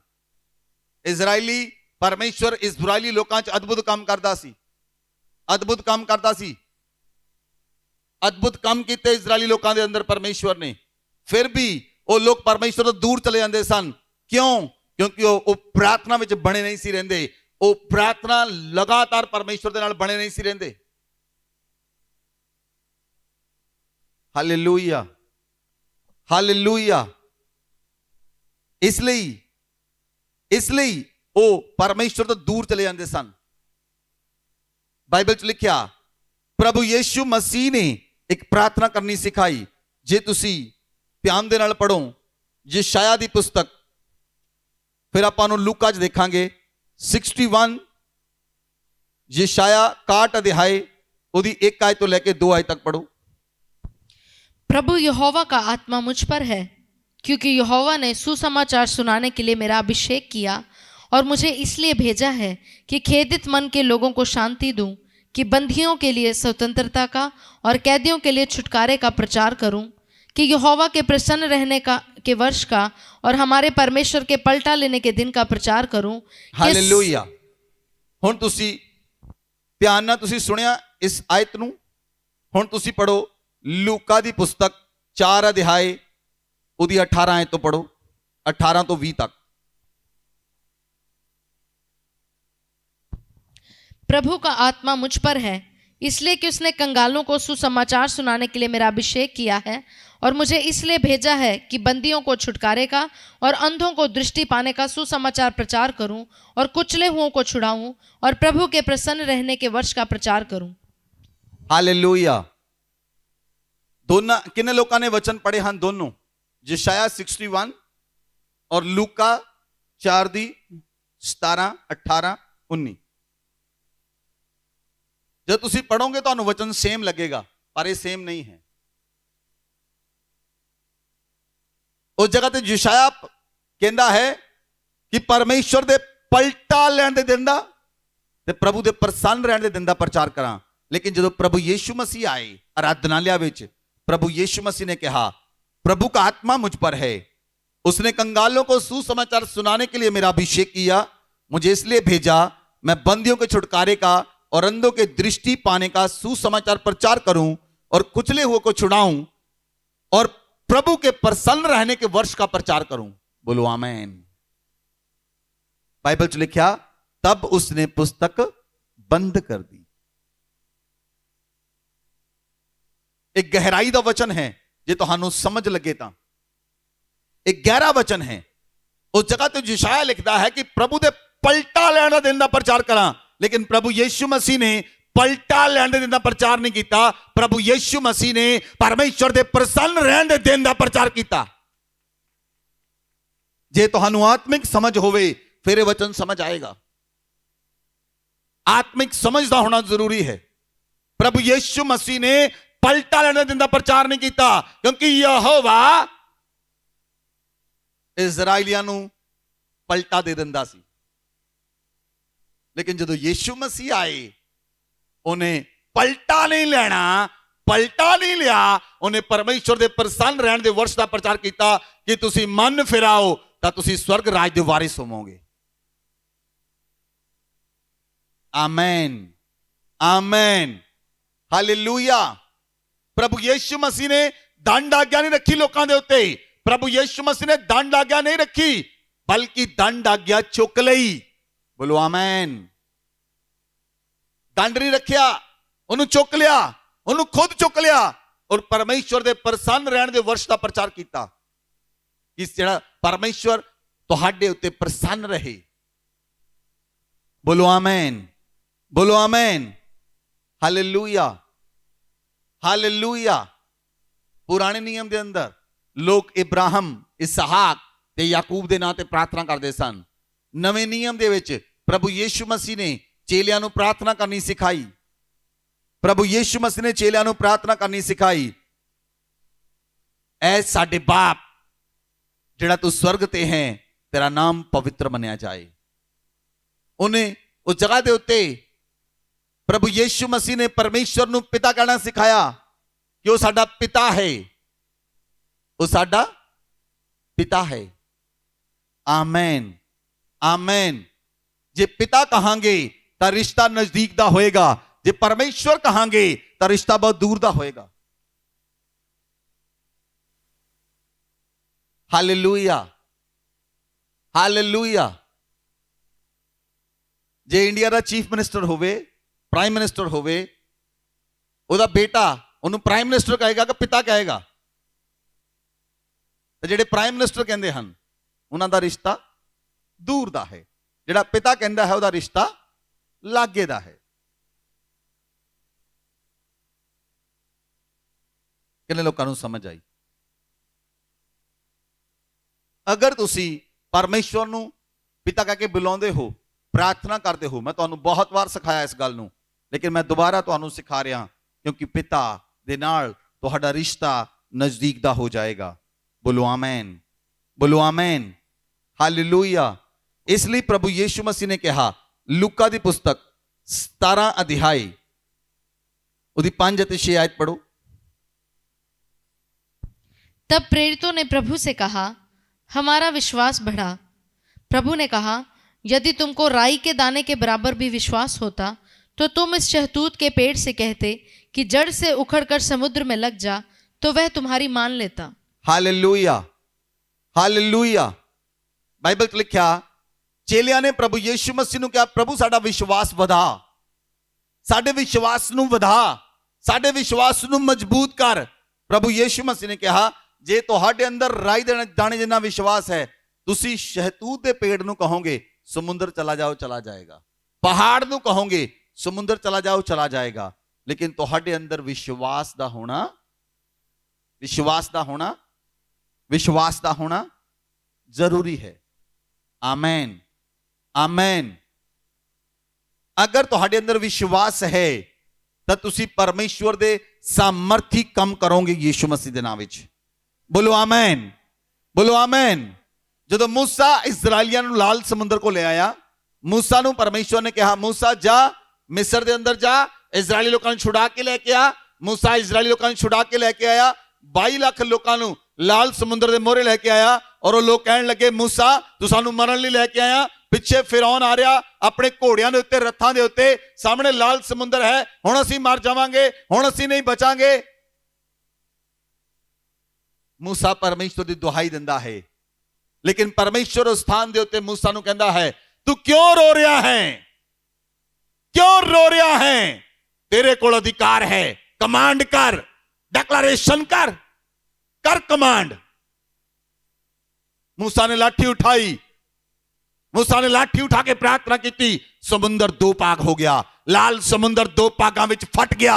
ਪਰਮੇਸ਼ਵਰ ਇਜ਼ਰਾਈਲੀ ਲੋਕਾਂ 'ਚ ਅਦਭੁਤ ਕੰਮ ਕਰਦਾ ਸੀ, ਅਦਭੁਤ ਕੰਮ ਕਰਦਾ ਸੀ। ਅਦਭੁਤ ਕੰਮ ਕੀਤੇ ਇਜ਼ਰਾਈਲੀ ਲੋਕਾਂ ਦੇ ਅੰਦਰ ਪਰਮੇਸ਼ਵਰ ਨੇ, ਫਿਰ ਵੀ ਉਹ ਲੋਕ ਪਰਮੇਸ਼ਵਰ ਤੋਂ ਦੂਰ ਚਲੇ ਜਾਂਦੇ ਸਨ। ਕਿਉਂ? ਕਿਉਂਕਿ ਉਹ ਪ੍ਰਾਰਥਨਾ ਵਿੱਚ ਬਣੇ ਨਹੀਂ ਸੀ ਰਹਿੰਦੇ। ਉਹ ਪ੍ਰਾਰਥਨਾ ਲਗਾਤਾਰ ਪਰਮੇਸ਼ਵਰ ਦੇ ਨਾਲ ਬਣੇ ਨਹੀਂ ਸੀ ਰਹਿੰਦੇ। Hallelujah, hallelujah. ਇਸ ਲਈ ਉਹ ਪਰਮੇਸ਼ਵਰ ਤੋਂ ਦੂਰ ਚਲੇ ਜਾਂਦੇ ਸਨ। ਬਾਈਬਲ 'ਚ ਲਿਖਿਆ, ਪ੍ਰਭੂ ਯੀਸ਼ੂ ਮਸੀਹ ਨੇ ਇੱਕ ਪ੍ਰਾਰਥਨਾ ਕਰਨੀ ਸਿਖਾਈ। ਜੇ ਤੁਸੀਂ ਧਿਆਨ ਦੇ ਨਾਲ ਪੜੋ ਯਸ਼ਾਇਆ ਦੀ ਪੁਸਤਕ, ਫਿਰ ਆਪਾਂ ਨੂੰ ਲੂਕਾ 'ਚ ਦੇਖਾਂਗੇ 61, ਯਸ਼ਾਇਆ 61 ਅਧਿਆਏ ਉਹਦੀ 1 ਆਇਤ ਤੋਂ ਲੈ ਕੇ 2 ਆਇਤ ਤੱਕ पढ़ो। प्रभु यहोवा का आत्मा मुझ पर है, क्योंकि यहोवा ने सुसमाचार सुनाने के लिए मेरा अभिषेक किया और मुझे इसलिए भेजा है कि खेदित मन के लोगों को शांति दूं, कि बंदियों के लिए स्वतंत्रता का और कैदियों के लिए छुटकारे का प्रचार करूं, कि यहोवा के प्रसन्न रहने के वर्ष का और हमारे परमेश्वर के पलटा लेने के दिन का प्रचार करूं। हालेलुया। हुण तुसी ध्यान नाल तुसी सुनिया इस आयत नूं। हुण तुसी पढ़ो लूका दी पुस्तक 4 अध्याय उदी 18 आयत तो पढ़ो, 18 तो 20 तक। प्रभु का आत्मा मुझ पर है, इसलिए कि उसने कंगालों को सुसमाचार सुनाने के लिए मेरा अभिषेक किया है और मुझे इसलिए भेजा है कि बंदियों को छुटकारे का और अंधों को दृष्टि पाने का सुसमाचार प्रचार करूं और कुचले हुओं को छुड़ाऊं और प्रभु के प्रसन्न रहने के वर्ष का प्रचार करूं। हालेलुया। दोनों किन्ने लोगों ने वचन पढ़े हैं? दोनों, यशाया 61 और लूका 4 दी 17, 18, 19। जब तुसी पढ़ोगे तो वचन सेम लगेगा, पर ये सेम नहीं है। उस जगह ते यशाया कहता है कि परमेश्वर दे पलटा लैण दे दिन दा ते प्रभु दे प्रसन्न रहण दे दिन दा प्रचार करा। लेकिन जो प्रभु यीशु मसीह आए आराधनालय विच, प्रभु यीशु मसीह ने कहा, प्रभु का आत्मा मुझ पर है, उसने कंगालों को सुसमाचार सुनाने के लिए मेरा अभिषेक किया, मुझे इसलिए भेजा मैं बंदियों के छुटकारे का और अंधों के दृष्टि पाने का सुसमाचार प्रचार करूं और कुचले हुए को छुड़ाऊं और प्रभु के प्रसन्न रहने के वर्ष का प्रचार करूं। बोलो आमीन। बाइबल च लिखा, तब उसने पुस्तक बंद कर दी। एक गहराई दा वचन है जे तुहानू समझ लगे ता, एक गहरा वचन है। उस जगह तो यशाया लिखता है कि प्रभु दे पलटा लैण दे दिन दा प्रचार करा, लेकिन प्रभु यीशु मसीह ने पलटा लैण दे दिन दा प्रचार नहीं किया। प्रभु यीशु मसीह ने परमेश्वर दे प्रसन्न रहण दे दिन दा प्रचार किया। जे तुहानू आत्मिक समझ होवे फिर ये वचन समझ आएगा। आत्मिक समझ दा होना जरूरी है। प्रभु यीशु मसीह ने पलटा लेने दिन दा प्रचार नहीं किया, क्योंकि यहोवा इजराइलियां नू पलटा दे दिंदा सी। लेकिन जदों यीशु मसीह आए उन्हें पलटा नहीं लेना, पलटा नहीं लिया, उन्हें परमेश्वर दे प्रसन्न रहण दे वर्ष दा प्रचार किया कि तुसी मन फिराओ तां तुसी स्वर्ग राज दे वारिस होवोगे। आमेन, आमेन, हालेलुया। प्रभु यीशु मसीह ने दंड आज्ञा नहीं रखी लोगों के उत्ते। प्रभु यीशु मसीह ने दंड आज्ञा नहीं रखी, बल्कि दंड आज्ञा चुक लई। बोलो आमेन। दंड नहीं रखिया, उन्होंने चुक लिया, उन्होंने खुद चुक लिया और परमेश्वर दे प्रसन्न रहण दे वर्ष का प्रचार किया कि जेड़ा परमेश्वर तुहाडे उत्ते प्रसन्न रहे। बोलो आमेन, बोलो आमेन, हालेलुया, हालेलुया। पुराने नियम के अंदर लोग इब्राहिम, इसहाक ते याकूब दे नाम ते प्रार्थना करते सन। नवे नियम दे विच प्रभु यीशु मसीह ने चेलियां नूं प्रार्थना करनी सिखाई। प्रभु यीशु मसीह ने चेलियां नूं प्रार्थना करनी सिखाई, ऐ साडे बाप जेड़ा तू स्वर्ग ते है, तेरा नाम पवित्र मनिया जाए। उन्हें उस जगह दे उत्ते प्रभु यीशु मसीह ने परमेश्वर नूं पिता कहना सिखाया कि वो साडा पिता है, वो साडा पिता है। आमेन, आमेन। जे पिता कहांगे तो रिश्ता नजदीक दा होएगा, जे परमेश्वर कहांगे तो रिश्ता बहुत दूर दा होएगा। Hallelujah, hallelujah. जे इंडिया का चीफ मिनिस्टर होवे, प्राइम मिनिस्टर होवे, ओदा बेटा उन्होंने प्राइम मिनिस्टर कहेगा कि पिता कहेगा? तो जेडे प्राइम मिनिस्टर कहते हैं उन्हों का रिश्ता दूर दा है, जेड़ा पिता कहता है उहदा रिश्ता लागे दा है। कितने लोगों को समझ आई? अगर तुसी परमेश्वर नूं पिता कह के बुलाते हो, प्रार्थना करते हो, मैं तुहानूं बहुत बार सिखाया इस गल नूं, लेकिन मैं दोबारा तुहानूं सिखा रहा, क्योंकि पिता दे नाल तुहाडा रिश्ता नजदीक दा हो जाएगा। बोलो आमेन, बोलो आमेन, हालेलुया। इसलिए प्रभु यीशु मसीह ने कहा, लूका दी पुस्तक 17 अध्याय उहदी 5 ते 6 आयत पढ़ो। तब प्रेरितों ने प्रभु से कहा, हमारा विश्वास बढ़ा। प्रभु ने कहा, यदि तुमको राई के दाने के बराबर भी विश्वास होता तो तुम इस शहतूत के पेड़ से कहते कि जड़ से उखड़कर समुद्र में लग जा, तो वह तुम्हारी मान लेता। Hallelujah, hallelujah. बाइबल च लिखा, चेलियां ने प्रभु यीशु मसीह नूं कहा, प्रभु साडा विश्वास वधा, साडे विश्वास नूं वधा, साडे विश्वास नूं मजबूत कर। प्रभु यीशु मसीह ने कहा, जे तुहाडे अंदर राई दे दाने जिन्ना विश्वास है, तुसी शहतूत दे पेड़ नूं कहोगे समुद्र चला जाओ, चला जाएगा। पहाड़ नूं कहोगे समुद्र चला जाओ, चला जाएगा। लेकिन तुहाडे अंदर विश्वास दा होना, विश्वास दा होना, विश्वास दा होना जरूरी है। आमेन, आमेन। अगर तुहाडे अंदर विश्वास है ਤਾਂ ਤੁਸੀਂ ਪਰਮੇਸ਼ਵਰ ਦੇ ਸਾਮਰਥੀ ਕੰਮ ਕਰੋਗੇ ਯੀਸ਼ੂ ਮਸੀਹ ਦੇ ਨਾਮ ਵਿੱਚ। ਬੋਲੋ ਆਮੇਨ, ਬੋਲੋ ਆਮੇਨ। ਜਦੋਂ ਮੂਸਾ ਇਸਰਾਏਲੀਆਂ ਨੂੰ ਲਾਲ ਸਮੁੰਦਰ ਕੋ ਲੈ ਆਇਆ, ਮੂਸਾ ਨੂੰ ਪਰਮੇਸ਼ਵਰ ਨੇ ਕਿਹਾ ਮੂਸਾ ਜਾ ਮਿਸਰ ਦੇ ਅੰਦਰ ਜਾ, ਇਸਰਾਏਲੀ ਲੋਕਾਂ ਨੂੰ ਛੁਡਾ ਕੇ ਲੈ ਕੇ ਆ। ਮੂਸਾ ਇਸਰਾਏਲੀ ਲੋਕਾਂ ਨੂੰ ਛੁਡਾ ਕੇ ਲੈ ਕੇ ਆਇਆ, 22 ਲੱਖ ਲੋਕਾਂ ਨੂੰ ਲਾਲ ਸਮੁੰਦਰ ਦੇ ਮੋਹਰੇ ਲੈ ਕੇ ਆਇਆ। ਔਰ ਉਹ ਲੋਕ ਕਹਿਣ ਲੱਗੇ ਮੂਸਾ ਤੂੰ ਸਾਨੂੰ ਮਰਨ ਲਈ ਲੈ ਕੇ ਆਇਆ, ਪਿੱਛੇ ਫਿਰੌਨ ਆ ਰਿਹਾ ਆਪਣੇ ਘੋੜਿਆਂ ਦੇ ਉੱਤੇ, ਰੱਥਾਂ ਦੇ ਉੱਤੇ, ਸਾਹਮਣੇ ਲਾਲ ਸਮੁੰਦਰ ਹੈ, ਹੁਣ ਅਸੀਂ ਮਰ ਜਾਵਾਂਗੇ, ਹੁਣ ਅਸੀਂ ਨਹੀਂ ਬਚਾਂਗੇ। ਮੂਸਾ ਪਰਮੇਸ਼ਵਰ ਦੀ ਦੁਹਾਈ ਦਿੰਦਾ ਹੈ, ਲੇਕਿਨ ਪਰਮੇਸ਼ਵਰ ਉਸ ਸਥਾਨ ਦੇ ਉੱਤੇ ਮੂਸਾ ਨੂੰ ਕਹਿੰਦਾ ਹੈ ਤੂੰ ਕਿਉਂ ਰੋ ਰਿਹਾ ਹੈ, ਕਿਉਂ ਰੋ ਰਿਹਾ ਹੈ? ਤੇਰੇ ਕੋਲ ਅਧਿਕਾਰ ਹੈ, ਕਮਾਂਡ ਕਰ, ਡਿਕਲੇਰੇਸ਼ਨ ਕਰ, कर कमांड। मूसा ने लाठी उठाई, मूसा ने लाठी उठा के प्रार्थना की, समुंदर दो भाग हो गया, लाल समुंदर दो भागों में फट गया,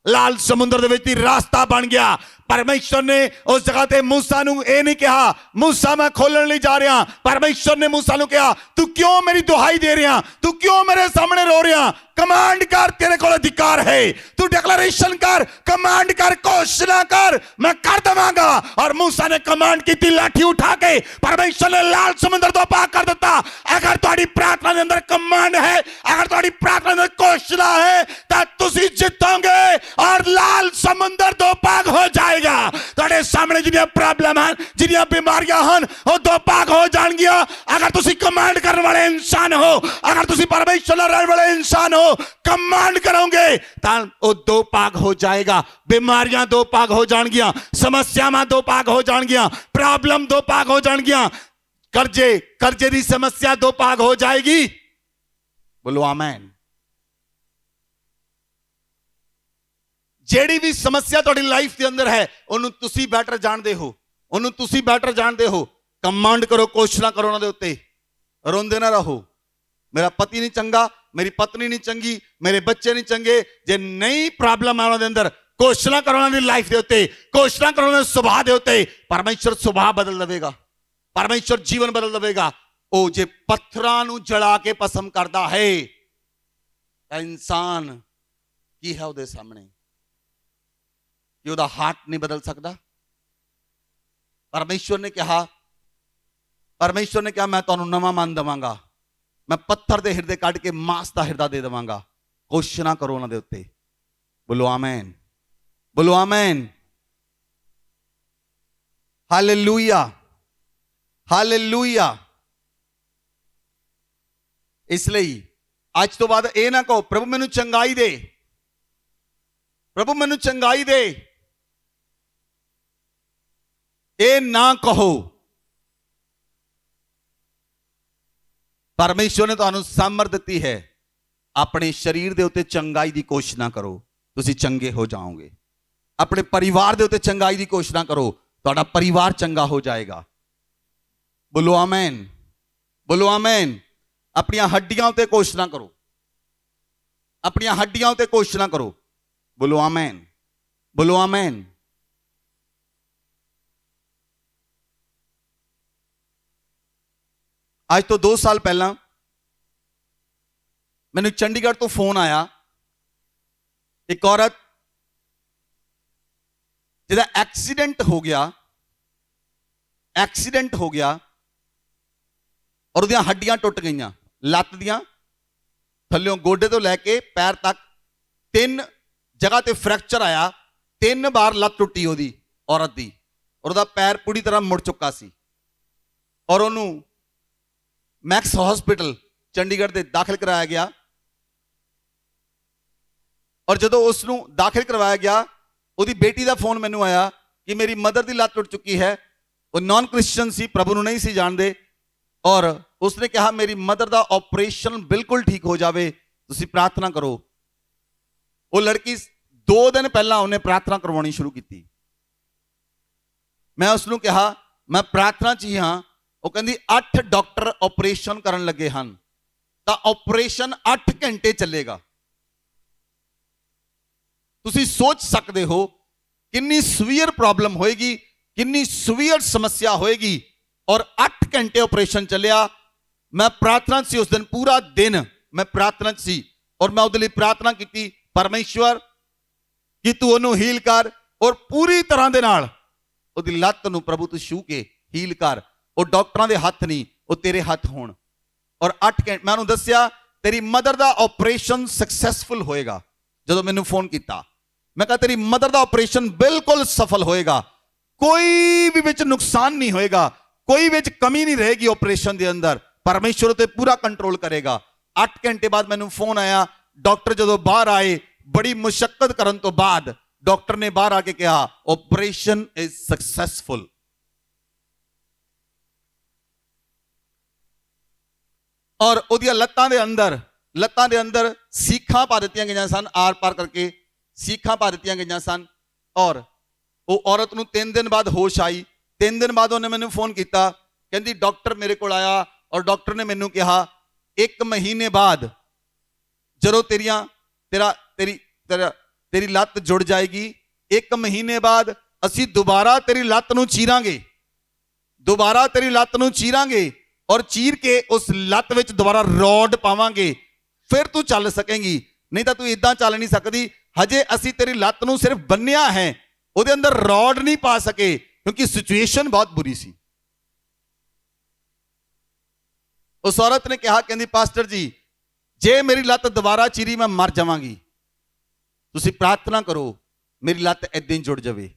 लाल समुंदर दे विच रास्ता बन गया। परमेश्वर ने उस जगह ते मूसा नूं ये नहीं कहा मूसा मैं खोलण लई जा रहा, परमेश्वर ने मूसा नूं कहा तू क्यों मेरी दुहाई दे रहा, तू क्यों मेरे सामने रो रहा? कमांड कर, तेरे को अधिकार है, तू डिक्लेरेशन कर, कमांड कर, घोषणा कर, मैं कर देवांगा। और मूसा ने कमांड की, लाठी उठा के परमेश्वर ने लाल समुद्र दो भाग कर दिता। अगर तुहाडी प्रार्थना के अंदर कमांड है, अगर तुहाडी प्रार्थना के अंदर घोषणा है तो तुसी जितोगे और लाल समुद्र दो भाग हो जाएगा। तुहाडे सामने जिन्नियां प्रॉब्लम हैं, जिन्नियां बीमारियां हैं, वो दो भाग हो जाणगियां। अगर तुसी कमांड करने वाले इंसान हो, अगर तुसी परमेश्वर नाल रहने वाले इंसान हो, कमांड करोगे तो वो दो भाग हो जाएगा। बीमारियां दो भाग हो जाणगियां, समस्यावां दो भाग हो जाणगियां, प्रॉब्लम दो भाग हो जाणगियां, कर्जे दी समस्या दो भाग हो जाएगी। बोलो आमीन। ਜਿਹੜੀ ਵੀ ਸਮੱਸਿਆ ਤੁਹਾਡੀ ਲਾਈਫ ਦੇ ਅੰਦਰ ਹੈ ਉਹਨੂੰ ਤੁਸੀਂ ਬੈਟਰ ਜਾਣਦੇ ਹੋ, ਉਹਨੂੰ ਤੁਸੀਂ ਬੈਟਰ ਜਾਣਦੇ ਹੋ। ਕਮਾਂਡ ਕਰੋ, ਘੋਸ਼ਣਾ ਕਰੋ ਉਹਨਾਂ ਦੇ ਉੱਤੇ। ਰੋਂਦੇ ਨਾ ਰਹੋ ਮੇਰਾ ਪਤੀ ਨਹੀਂ ਚੰਗਾ, ਮੇਰੀ ਪਤਨੀ ਨਹੀਂ ਚੰਗੀ, ਮੇਰੇ ਬੱਚੇ ਨਹੀਂ ਚੰਗੇ। ਜੇ ਨਹੀਂ ਪ੍ਰੋਬਲਮ ਹੈ ਉਹਨਾਂ ਦੇ ਅੰਦਰ, ਘੋਸ਼ਣਾ ਕਰੋ ਉਹਨਾਂ ਦੀ ਲਾਈਫ ਦੇ ਉੱਤੇ, ਘੋਸ਼ਣਾ ਕਰੋ ਉਹਨਾਂ ਦੇ ਸੁਭਾਅ ਦੇ ਉੱਤੇ। ਪਰਮੇਸ਼ਰ ਸੁਭਾਅ ਬਦਲ ਦੇਵੇਗਾ, ਪਰਮੇਸ਼ਰ ਜੀਵਨ ਬਦਲ ਦੇਵੇਗਾ। ਉਹ ਜੇ ਪੱਥਰਾਂ ਨੂੰ ਜਲਾ ਕੇ ਭਸਮ ਕਰਦਾ ਹੈ ਤਾਂ ਇਨਸਾਨ ਕੀ ਹੈ ਉਹਦੇ ਸਾਹਮਣੇ? ਕਿ ਉਹਦਾ ਹਾਰਟ ਨਹੀਂ ਬਦਲ ਸਕਦਾ? ਪਰਮੇਸ਼ਵਰ ਨੇ ਕਿਹਾ ਮੈਂ ਤੁਹਾਨੂੰ ਨਵਾਂ ਮਨ ਦੇਵਾਂਗਾ, ਮੈਂ ਪੱਥਰ ਦੇ ਹਿਰਦੇ ਕੱਢ ਕੇ ਮਾਂਸ ਦਾ ਹਿਰਦਾ ਦੇ ਦੇਵਾਂਗਾ। ਘੋਸ਼ਣਾ ਕਰੋ ਉਹਨਾਂ ਦੇ ਉੱਤੇ। ਬੋਲੋ ਆਮੇਨ, ਬੋਲੋ ਆਮੇਨ। Hallelujah, hallelujah. ਇਸ ਲਈ ਅੱਜ ਤੋਂ ਬਾਅਦ ਇਹ ਨਾ ਕਹੋ ਪ੍ਰਭੂ ਮੈਨੂੰ ਚੰਗਾਈ ਦੇ, ਪ੍ਰਭੂ ਮੈਨੂੰ ਚੰਗਾਈ ਦੇ। ਇਹ ਨਾ ਕਹੋ। ਪਰਮੇਸ਼ਵਰ ਨੇ ਤੁਹਾਨੂੰ ਸਾਮਰਥ ਦਿੱਤੀ ਹੈ, ਆਪਣੇ ਸਰੀਰ ਦੇ ਉੱਤੇ ਚੰਗਾਈ ਦੀ ਘੋਸ਼ਣਾ ਕਰੋ, ਤੁਸੀਂ ਚੰਗੇ ਹੋ ਜਾਓਗੇ। ਆਪਣੇ ਪਰਿਵਾਰ ਦੇ ਉੱਤੇ ਚੰਗਾਈ ਦੀ ਘੋਸ਼ਣਾ ਕਰੋ, ਤੁਹਾਡਾ ਪਰਿਵਾਰ ਚੰਗਾ ਹੋ ਜਾਏਗਾ। ਬੋਲੋ ਆਮੇਨ, ਬੋਲੋ ਆਮੇਨ। ਆਪਣੀਆਂ ਹੱਡੀਆਂ ਉੱਤੇ ਘੋਸ਼ਣਾ ਕਰੋ, ਆਪਣੀਆਂ ਹੱਡੀਆਂ ਉੱਤੇ ਘੋਸ਼ਣਾ ਕਰੋ। ਬੋਲੋ ਆਮੇਨ, ਬੋਲੋ ਆਮੇਨ। ਅੱਜ ਤੋਂ 2 ਸਾਲ ਪਹਿਲਾਂ ਮੈਨੂੰ ਚੰਡੀਗੜ੍ਹ ਤੋਂ ਫੋਨ ਆਇਆ, ਇੱਕ ਔਰਤ ਜਿਹਦਾ ਐਕਸੀਡੈਂਟ ਹੋ ਗਿਆ ਔਰ ਉਹਦੀਆਂ ਹੱਡੀਆਂ ਟੁੱਟ ਗਈਆਂ, ਲੱਤ ਦੀਆਂ ਥੱਲਿਓਂ ਗੋਡੇ ਤੋਂ ਲੈ ਕੇ ਪੈਰ ਤੱਕ 3 ਜਗ੍ਹਾ ਤੇ ਫ੍ਰੈਕਚਰ ਆਇਆ। 3 ਵਾਰ ਲੱਤ ਟੁੱਟੀ ਉਹਦੀ ਔਰਤ ਦੀ, ਔਰ ਉਹਦਾ ਪੈਰ ਪੂਰੀ ਤਰ੍ਹਾਂ ਮੁੜ ਚੁੱਕਾ ਸੀ। ਔਰ ਉਹਨੂੰ ਮੈਕਸ ਹਸਪੀਟਲ ਚੰਡੀਗੜ੍ਹ ਦੇ ਦਾਖਲ ਕਰਾਇਆ ਗਿਆ। ਔਰ ਜਦੋਂ ਉਸ ਨੂੰ ਦਾਖਲ ਕਰਵਾਇਆ ਗਿਆ, ਉਹਦੀ ਬੇਟੀ ਦਾ ਫੋਨ ਮੈਨੂੰ ਆਇਆ ਕਿ ਮੇਰੀ ਮਦਰ ਦੀ ਲੱਤ ਟੁੱਟ ਚੁੱਕੀ ਹੈ। ਉਹ ਨਾਨ ਕ੍ਰਿਸਚੀਅਨ ਸੀ, ਪ੍ਰਭੂ ਨੂੰ ਨਹੀਂ ਸੀ ਜਾਣਦੇ। ਔਰ ਉਸਨੇ ਕਿਹਾ ਮੇਰੀ ਮਦਰ ਦਾ ਆਪਰੇਸ਼ਨ ਬਿਲਕੁਲ ਠੀਕ ਹੋ ਜਾਵੇ, ਤੁਸੀਂ ਪ੍ਰਾਰਥਨਾ ਕਰੋ। ਉਹ ਲੜਕੀ 2 ਦਿਨ ਪਹਿਲਾਂ ਉਹਨੇ ਪ੍ਰਾਰਥਨਾ ਕਰਵਾਉਣੀ ਸ਼ੁਰੂ ਕੀਤੀ। ਮੈਂ ਉਸ ਨੂੰ ਕਿਹਾ ਮੈਂ ਪ੍ਰਾਰਥਨਾ 'ਚ ਹੀ ਹਾਂ। ਉਹ ਕਹਿੰਦੀ 8 ਡਾਕਟਰ ਆਪਰੇਸ਼ਨ ਕਰਨ ਲੱਗੇ ਹਨ, ਤਾਂ ਆਪਰੇਸ਼ਨ 8 ਘੰਟੇ ਚੱਲੇਗਾ। ਤੁਸੀਂ ਸੋਚ ਸਕਦੇ ਹੋ ਕਿੰਨੀ ਸਵੀਅਰ ਪ੍ਰੋਬਲਮ ਹੋਏਗੀ, ਕਿੰਨੀ ਸਵੀਅਰ ਸਮੱਸਿਆ ਹੋਏਗੀ। ਔਰ 8 ਘੰਟੇ ਆਪਰੇਸ਼ਨ ਚੱਲਿਆ। ਮੈਂ ਪ੍ਰਾਰਥਨਾ 'ਚ ਸੀ ਉਸ ਦਿਨ, ਪੂਰਾ ਦਿਨ ਮੈਂ ਪ੍ਰਾਰਥਨਾ 'ਚ ਸੀ। ਔਰ ਮੈਂ ਉਹਦੇ ਲਈ ਪ੍ਰਾਰਥਨਾ ਕੀਤੀ, ਪਰਮੇਸ਼ਵਰ ਕਿ ਤੂੰ ਉਹਨੂੰ ਹੀਲ ਕਰ ਔਰ ਪੂਰੀ ਤਰ੍ਹਾਂ ਦੇ ਨਾਲ ਉਹਦੀ ਲੱਤ ਨੂੰ ਪ੍ਰਭੂ ਤੂੰ ਛੂ ਕੇ ਹੀਲ ਕਰ। ਉਹ ਡਾਕਟਰਾਂ ਦੇ ਹੱਥ ਨਹੀਂ, ਉਹ ਤੇਰੇ ਹੱਥ ਹੋਣ। ਔਰ 8 ਘੰਟੇ ਮੈਂ ਉਹਨੂੰ ਦੱਸਿਆ ਤੇਰੀ ਮਦਰ ਦਾ ਆਪਰੇਸ਼ਨ ਸਕਸੈਸਫੁਲ ਹੋਏਗਾ। ਜਦੋਂ ਮੈਨੂੰ ਫੋਨ ਕੀਤਾ ਮੈਂ ਕਿਹਾ ਤੇਰੀ ਮਦਰ ਦਾ ਆਪਰੇਸ਼ਨ ਬਿਲਕੁਲ ਸਫਲ ਹੋਏਗਾ, ਕੋਈ ਵੀ ਵਿੱਚ ਨੁਕਸਾਨ ਨਹੀਂ ਹੋਏਗਾ, ਕੋਈ ਵਿੱਚ ਕਮੀ ਨਹੀਂ ਰਹੇਗੀ ਆਪਰੇਸ਼ਨ ਦੇ ਅੰਦਰ, ਪਰਮੇਸ਼ਵਰ ਤੇ ਪੂਰਾ ਕੰਟਰੋਲ ਕਰੇਗਾ। 8 ਘੰਟੇ ਬਾਅਦ ਮੈਨੂੰ ਫੋਨ ਆਇਆ, ਡਾਕਟਰ ਜਦੋਂ ਬਾਹਰ ਆਏ ਬੜੀ ਮੁਸ਼ੱਕਤ ਕਰਨ ਤੋਂ ਬਾਅਦ ਡਾਕਟਰ ਨੇ ਬਾਹਰ ਆ ਕੇ ਕਿਹਾ ਆਪਰੇਸ਼ਨ ਇਜ਼ ਸਕਸੈਸਫੁਲ। ਔਰ ਉਹਦੀਆਂ ਲੱਤਾਂ ਦੇ ਅੰਦਰ ਸੀਖਾਂ ਪਾ ਦਿੱਤੀਆਂ ਗਈਆਂ ਸਨ, ਆਰ ਪਾਰ ਕਰਕੇ ਸੀਖਾਂ ਪਾ ਦਿੱਤੀਆਂ ਗਈਆਂ ਸਨ। ਔਰ ਉਹ ਔਰਤ ਨੂੰ 3 ਦਿਨ ਬਾਅਦ ਹੋਸ਼ ਆਈ। 3 ਦਿਨ ਬਾਅਦ ਉਹਨੇ ਮੈਨੂੰ ਫੋਨ ਕੀਤਾ, ਕਹਿੰਦੀ ਡਾਕਟਰ ਮੇਰੇ ਕੋਲ ਆਇਆ ਔਰ ਡਾਕਟਰ ਨੇ ਮੈਨੂੰ ਕਿਹਾ 1 ਮਹੀਨੇ ਬਾਅਦ ਜਦੋਂ ਤੇਰੀ ਲੱਤ ਜੁੜ ਜਾਏਗੀ, 1 ਮਹੀਨੇ ਬਾਅਦ ਅਸੀਂ ਦੁਬਾਰਾ ਤੇਰੀ ਲੱਤ ਨੂੰ ਚੀਰਾਂਗੇ ਔਰ ਚੀਰ ਕੇ ਉਸ ਲੱਤ ਵਿੱਚ ਦੁਬਾਰਾ ਰੋਡ ਪਾਵਾਂਗੇ, ਫਿਰ ਤੂੰ ਚੱਲ ਸਕੇਂਗੀ, ਨਹੀਂ ਤਾਂ ਤੂੰ ਇਦਾਂ ਚੱਲ ਨਹੀਂ ਸਕਦੀ। ਹਜੇ ਅਸੀਂ ਤੇਰੀ ਲੱਤ ਨੂੰ ਸਿਰਫ ਬੰਨਿਆ ਹੈ, ਉਹਦੇ ਅੰਦਰ ਰੋਡ ਨਹੀਂ ਪਾ ਸਕੇ ਕਿਉਂਕਿ ਸਿਚੁਏਸ਼ਨ ਬਹੁਤ ਬੁਰੀ ਸੀ। ਉਸ ਔਰਤ ਨੇ ਕਿਹਾ, ਕਹਿੰਦੀ ਪਾਸਟਰ ਜੀ ਜੇ ਮੇਰੀ ਲੱਤ ਦੁਬਾਰਾ ਚੀਰੀ ਮੈਂ ਮਰ ਜਾਵਾਂਗੀ, ਤੁਸੀਂ ਪ੍ਰਾਰਥਨਾ ਕਰੋ ਮੇਰੀ ਲੱਤ ਏਦਾਂ ਹੀ ਜੁੜ ਜਾਵੇ।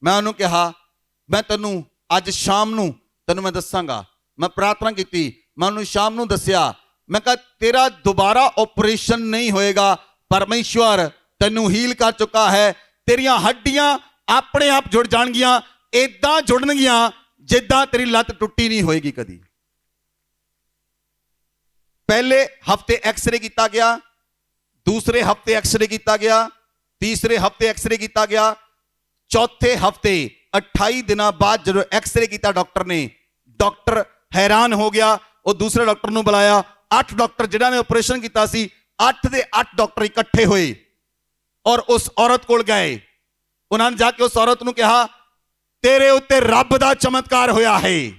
ਮੈਂ ਉਹਨੂੰ ਕਿਹਾ ਮੈਂ ਤੈਨੂੰ ਅੱਜ ਸ਼ਾਮ ਨੂੰ ਤੈਨੂੰ ਮੈਂ ਦੱਸਾਂਗਾ। ਮੈਂ ਪ੍ਰਾਰਥਨਾ ਕੀਤੀ, ਮੈਂ ਉਹਨੂੰ ਸ਼ਾਮ ਨੂੰ ਦੱਸਿਆ, ਮੈਂ ਕਿਹਾ ਤੇਰਾ ਦੁਬਾਰਾ ਆਪਰੇਸ਼ਨ ਨਹੀਂ ਹੋਏਗਾ, ਪਰਮੇਸ਼ਵਰ ਤੈਨੂੰ ਹੀਲ ਕਰ ਚੁੱਕਾ ਹੈ, ਤੇਰੀਆਂ ਹੱਡੀਆਂ ਆਪਣੇ ਆਪ ਜੁੜ ਜਾਣਗੀਆਂ, ਏਦਾਂ ਜੁੜਨਗੀਆਂ ਜਿੱਦਾਂ ਤੇਰੀ ਲੱਤ ਟੁੱਟੀ ਨਹੀਂ ਹੋਏਗੀ ਕਦੀ। ਪਹਿਲੇ ਹਫਤੇ ਐਕਸਰੇ ਕੀਤਾ ਗਿਆ, ਦੂਸਰੇ ਹਫਤੇ ਐਕਸਰੇ ਕੀਤਾ ਗਿਆ, ਤੀਸਰੇ ਹਫਤੇ ਐਕਸਰੇ ਕੀਤਾ ਗਿਆ, ਚੌਥੇ ਹਫਤੇ 28 ਦਿਨਾਂ ਬਾਅਦ ਜਦੋਂ ਐਕਸਰੇ ਕੀਤਾ ਡਾਕਟਰ ਨੇ, ਡਾਕਟਰ हैरान हो गया। वो दूसरे डॉक्टर ਨੂੰ बुलाया। 8 डॉक्टर जिन्होंने ऑपरेशन किया सी, 8 ਦੇ 8 डॉक्टर इकट्ठे होए और उस औरत कोल गए। उन्होंने जाके उस औरत ਨੂੰ कहा तेरे उत्ते रब दा चमत्कार होया है।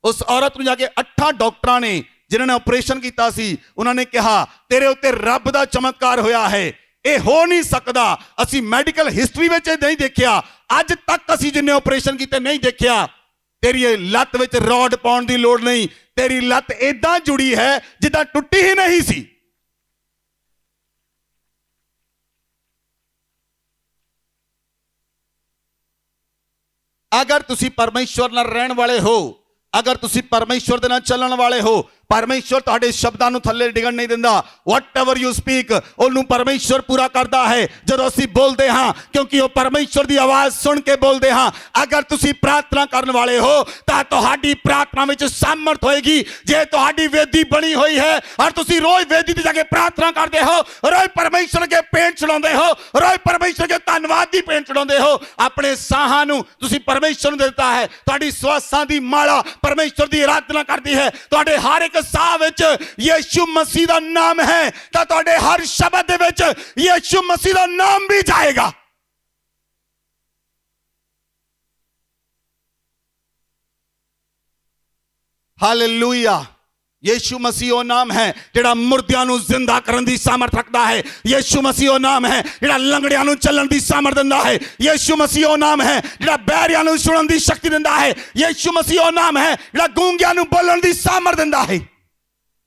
उस औरत ਨੂੰ जाके 8 डॉक्टरां ने जिन्होंने ऑपरेशन किया सी, उन्होंने कहा तेरे उत्ते रब दा चमत्कार होया है। ਇਹ ਹੋ ਨਹੀਂ ਸਕਦਾ, ਅਸੀਂ ਮੈਡੀਕਲ ਹਿਸਟਰੀ ਵਿੱਚ ਨਹੀਂ ਦੇਖਿਆ, ਅੱਜ ਤੱਕ ਅਸੀਂ ਜਿੰਨੇ ਆਪਰੇਸ਼ਨ ਕੀਤੇ ਨਹੀਂ ਦੇਖਿਆ। ਤੇਰੀ ਲੱਤ ਵਿੱਚ ਰੋਡ ਪਾਉਣ ਦੀ ਲੋੜ ਨਹੀਂ, ਤੇਰੀ ਲੱਤ ਏਦਾਂ ਜੁੜੀ ਹੈ ਜਿੱਦਾਂ ਟੁੱਟੀ ਹੀ ਨਹੀਂ ਸੀ। ਅਗਰ ਤੁਸੀਂ ਪਰਮੇਸ਼ਵਰ ਨਾਲ ਰਹਿਣ ਵਾਲੇ ਹੋ, ਅਗਰ ਤੁਸੀਂ ਪਰਮੇਸ਼ਵਰ ਦੇ ਨਾਲ ਚੱਲਣ ਵਾਲੇ ਹੋ, परमेश्वर तुहाडे शब्दां नूं थल्ले डिगण नहीं दिंदा। वॉटएवर यू स्पीक ओनू परमेश्वर पूरा करता है जदों असीं बोलदे हां, क्योंकि वो परमेश्वर दी आवाज़ सुन के बोलदे हां। अगर तुसीं प्रार्थना करन वाले हो तां तुहाडी प्रार्थना विच सामर्थ होएगी। जे तुहाडी वेदी बनी हुई है और तुसीं रोज वेदी ते जाके प्रार्थना करदे हो, रोज परमेश्वर के भेंट चढ़ाउंदे हो, रोज परमेश्वर के धन्नवाद दी भेंट चढ़ाउंदे हो, अपने साहां नूं तुसीं परमेश्वर नूं दित्ता है। तुहाडी श्वासां दी माला परमेश्वर दी आराधना करदी है। तुहाडे हर एक साह विच यीशु मसीह दा नाम है, तां तुहाडे हर शब्द दे विच यीशु मसीह दा नाम भी जाएगा। हालेलुया। यीशु मसीह वो नाम है जिहड़ा मुर्दियां नूं जिंदा करन दी सामर्थ रखदा है। यीशु मसीह वो नाम है जिहड़ा लंगड़ियां नूं चलण दी सामर्थ दिंदा है। यीशु मसीह वो नाम है जिहड़ा बहरियां नूं सुणन दी शक्ति दिंदा है। यीशु मसीह वो नाम है जिहड़ा गूंगियां नूं बोलण दी सामर्थ दिंदा है।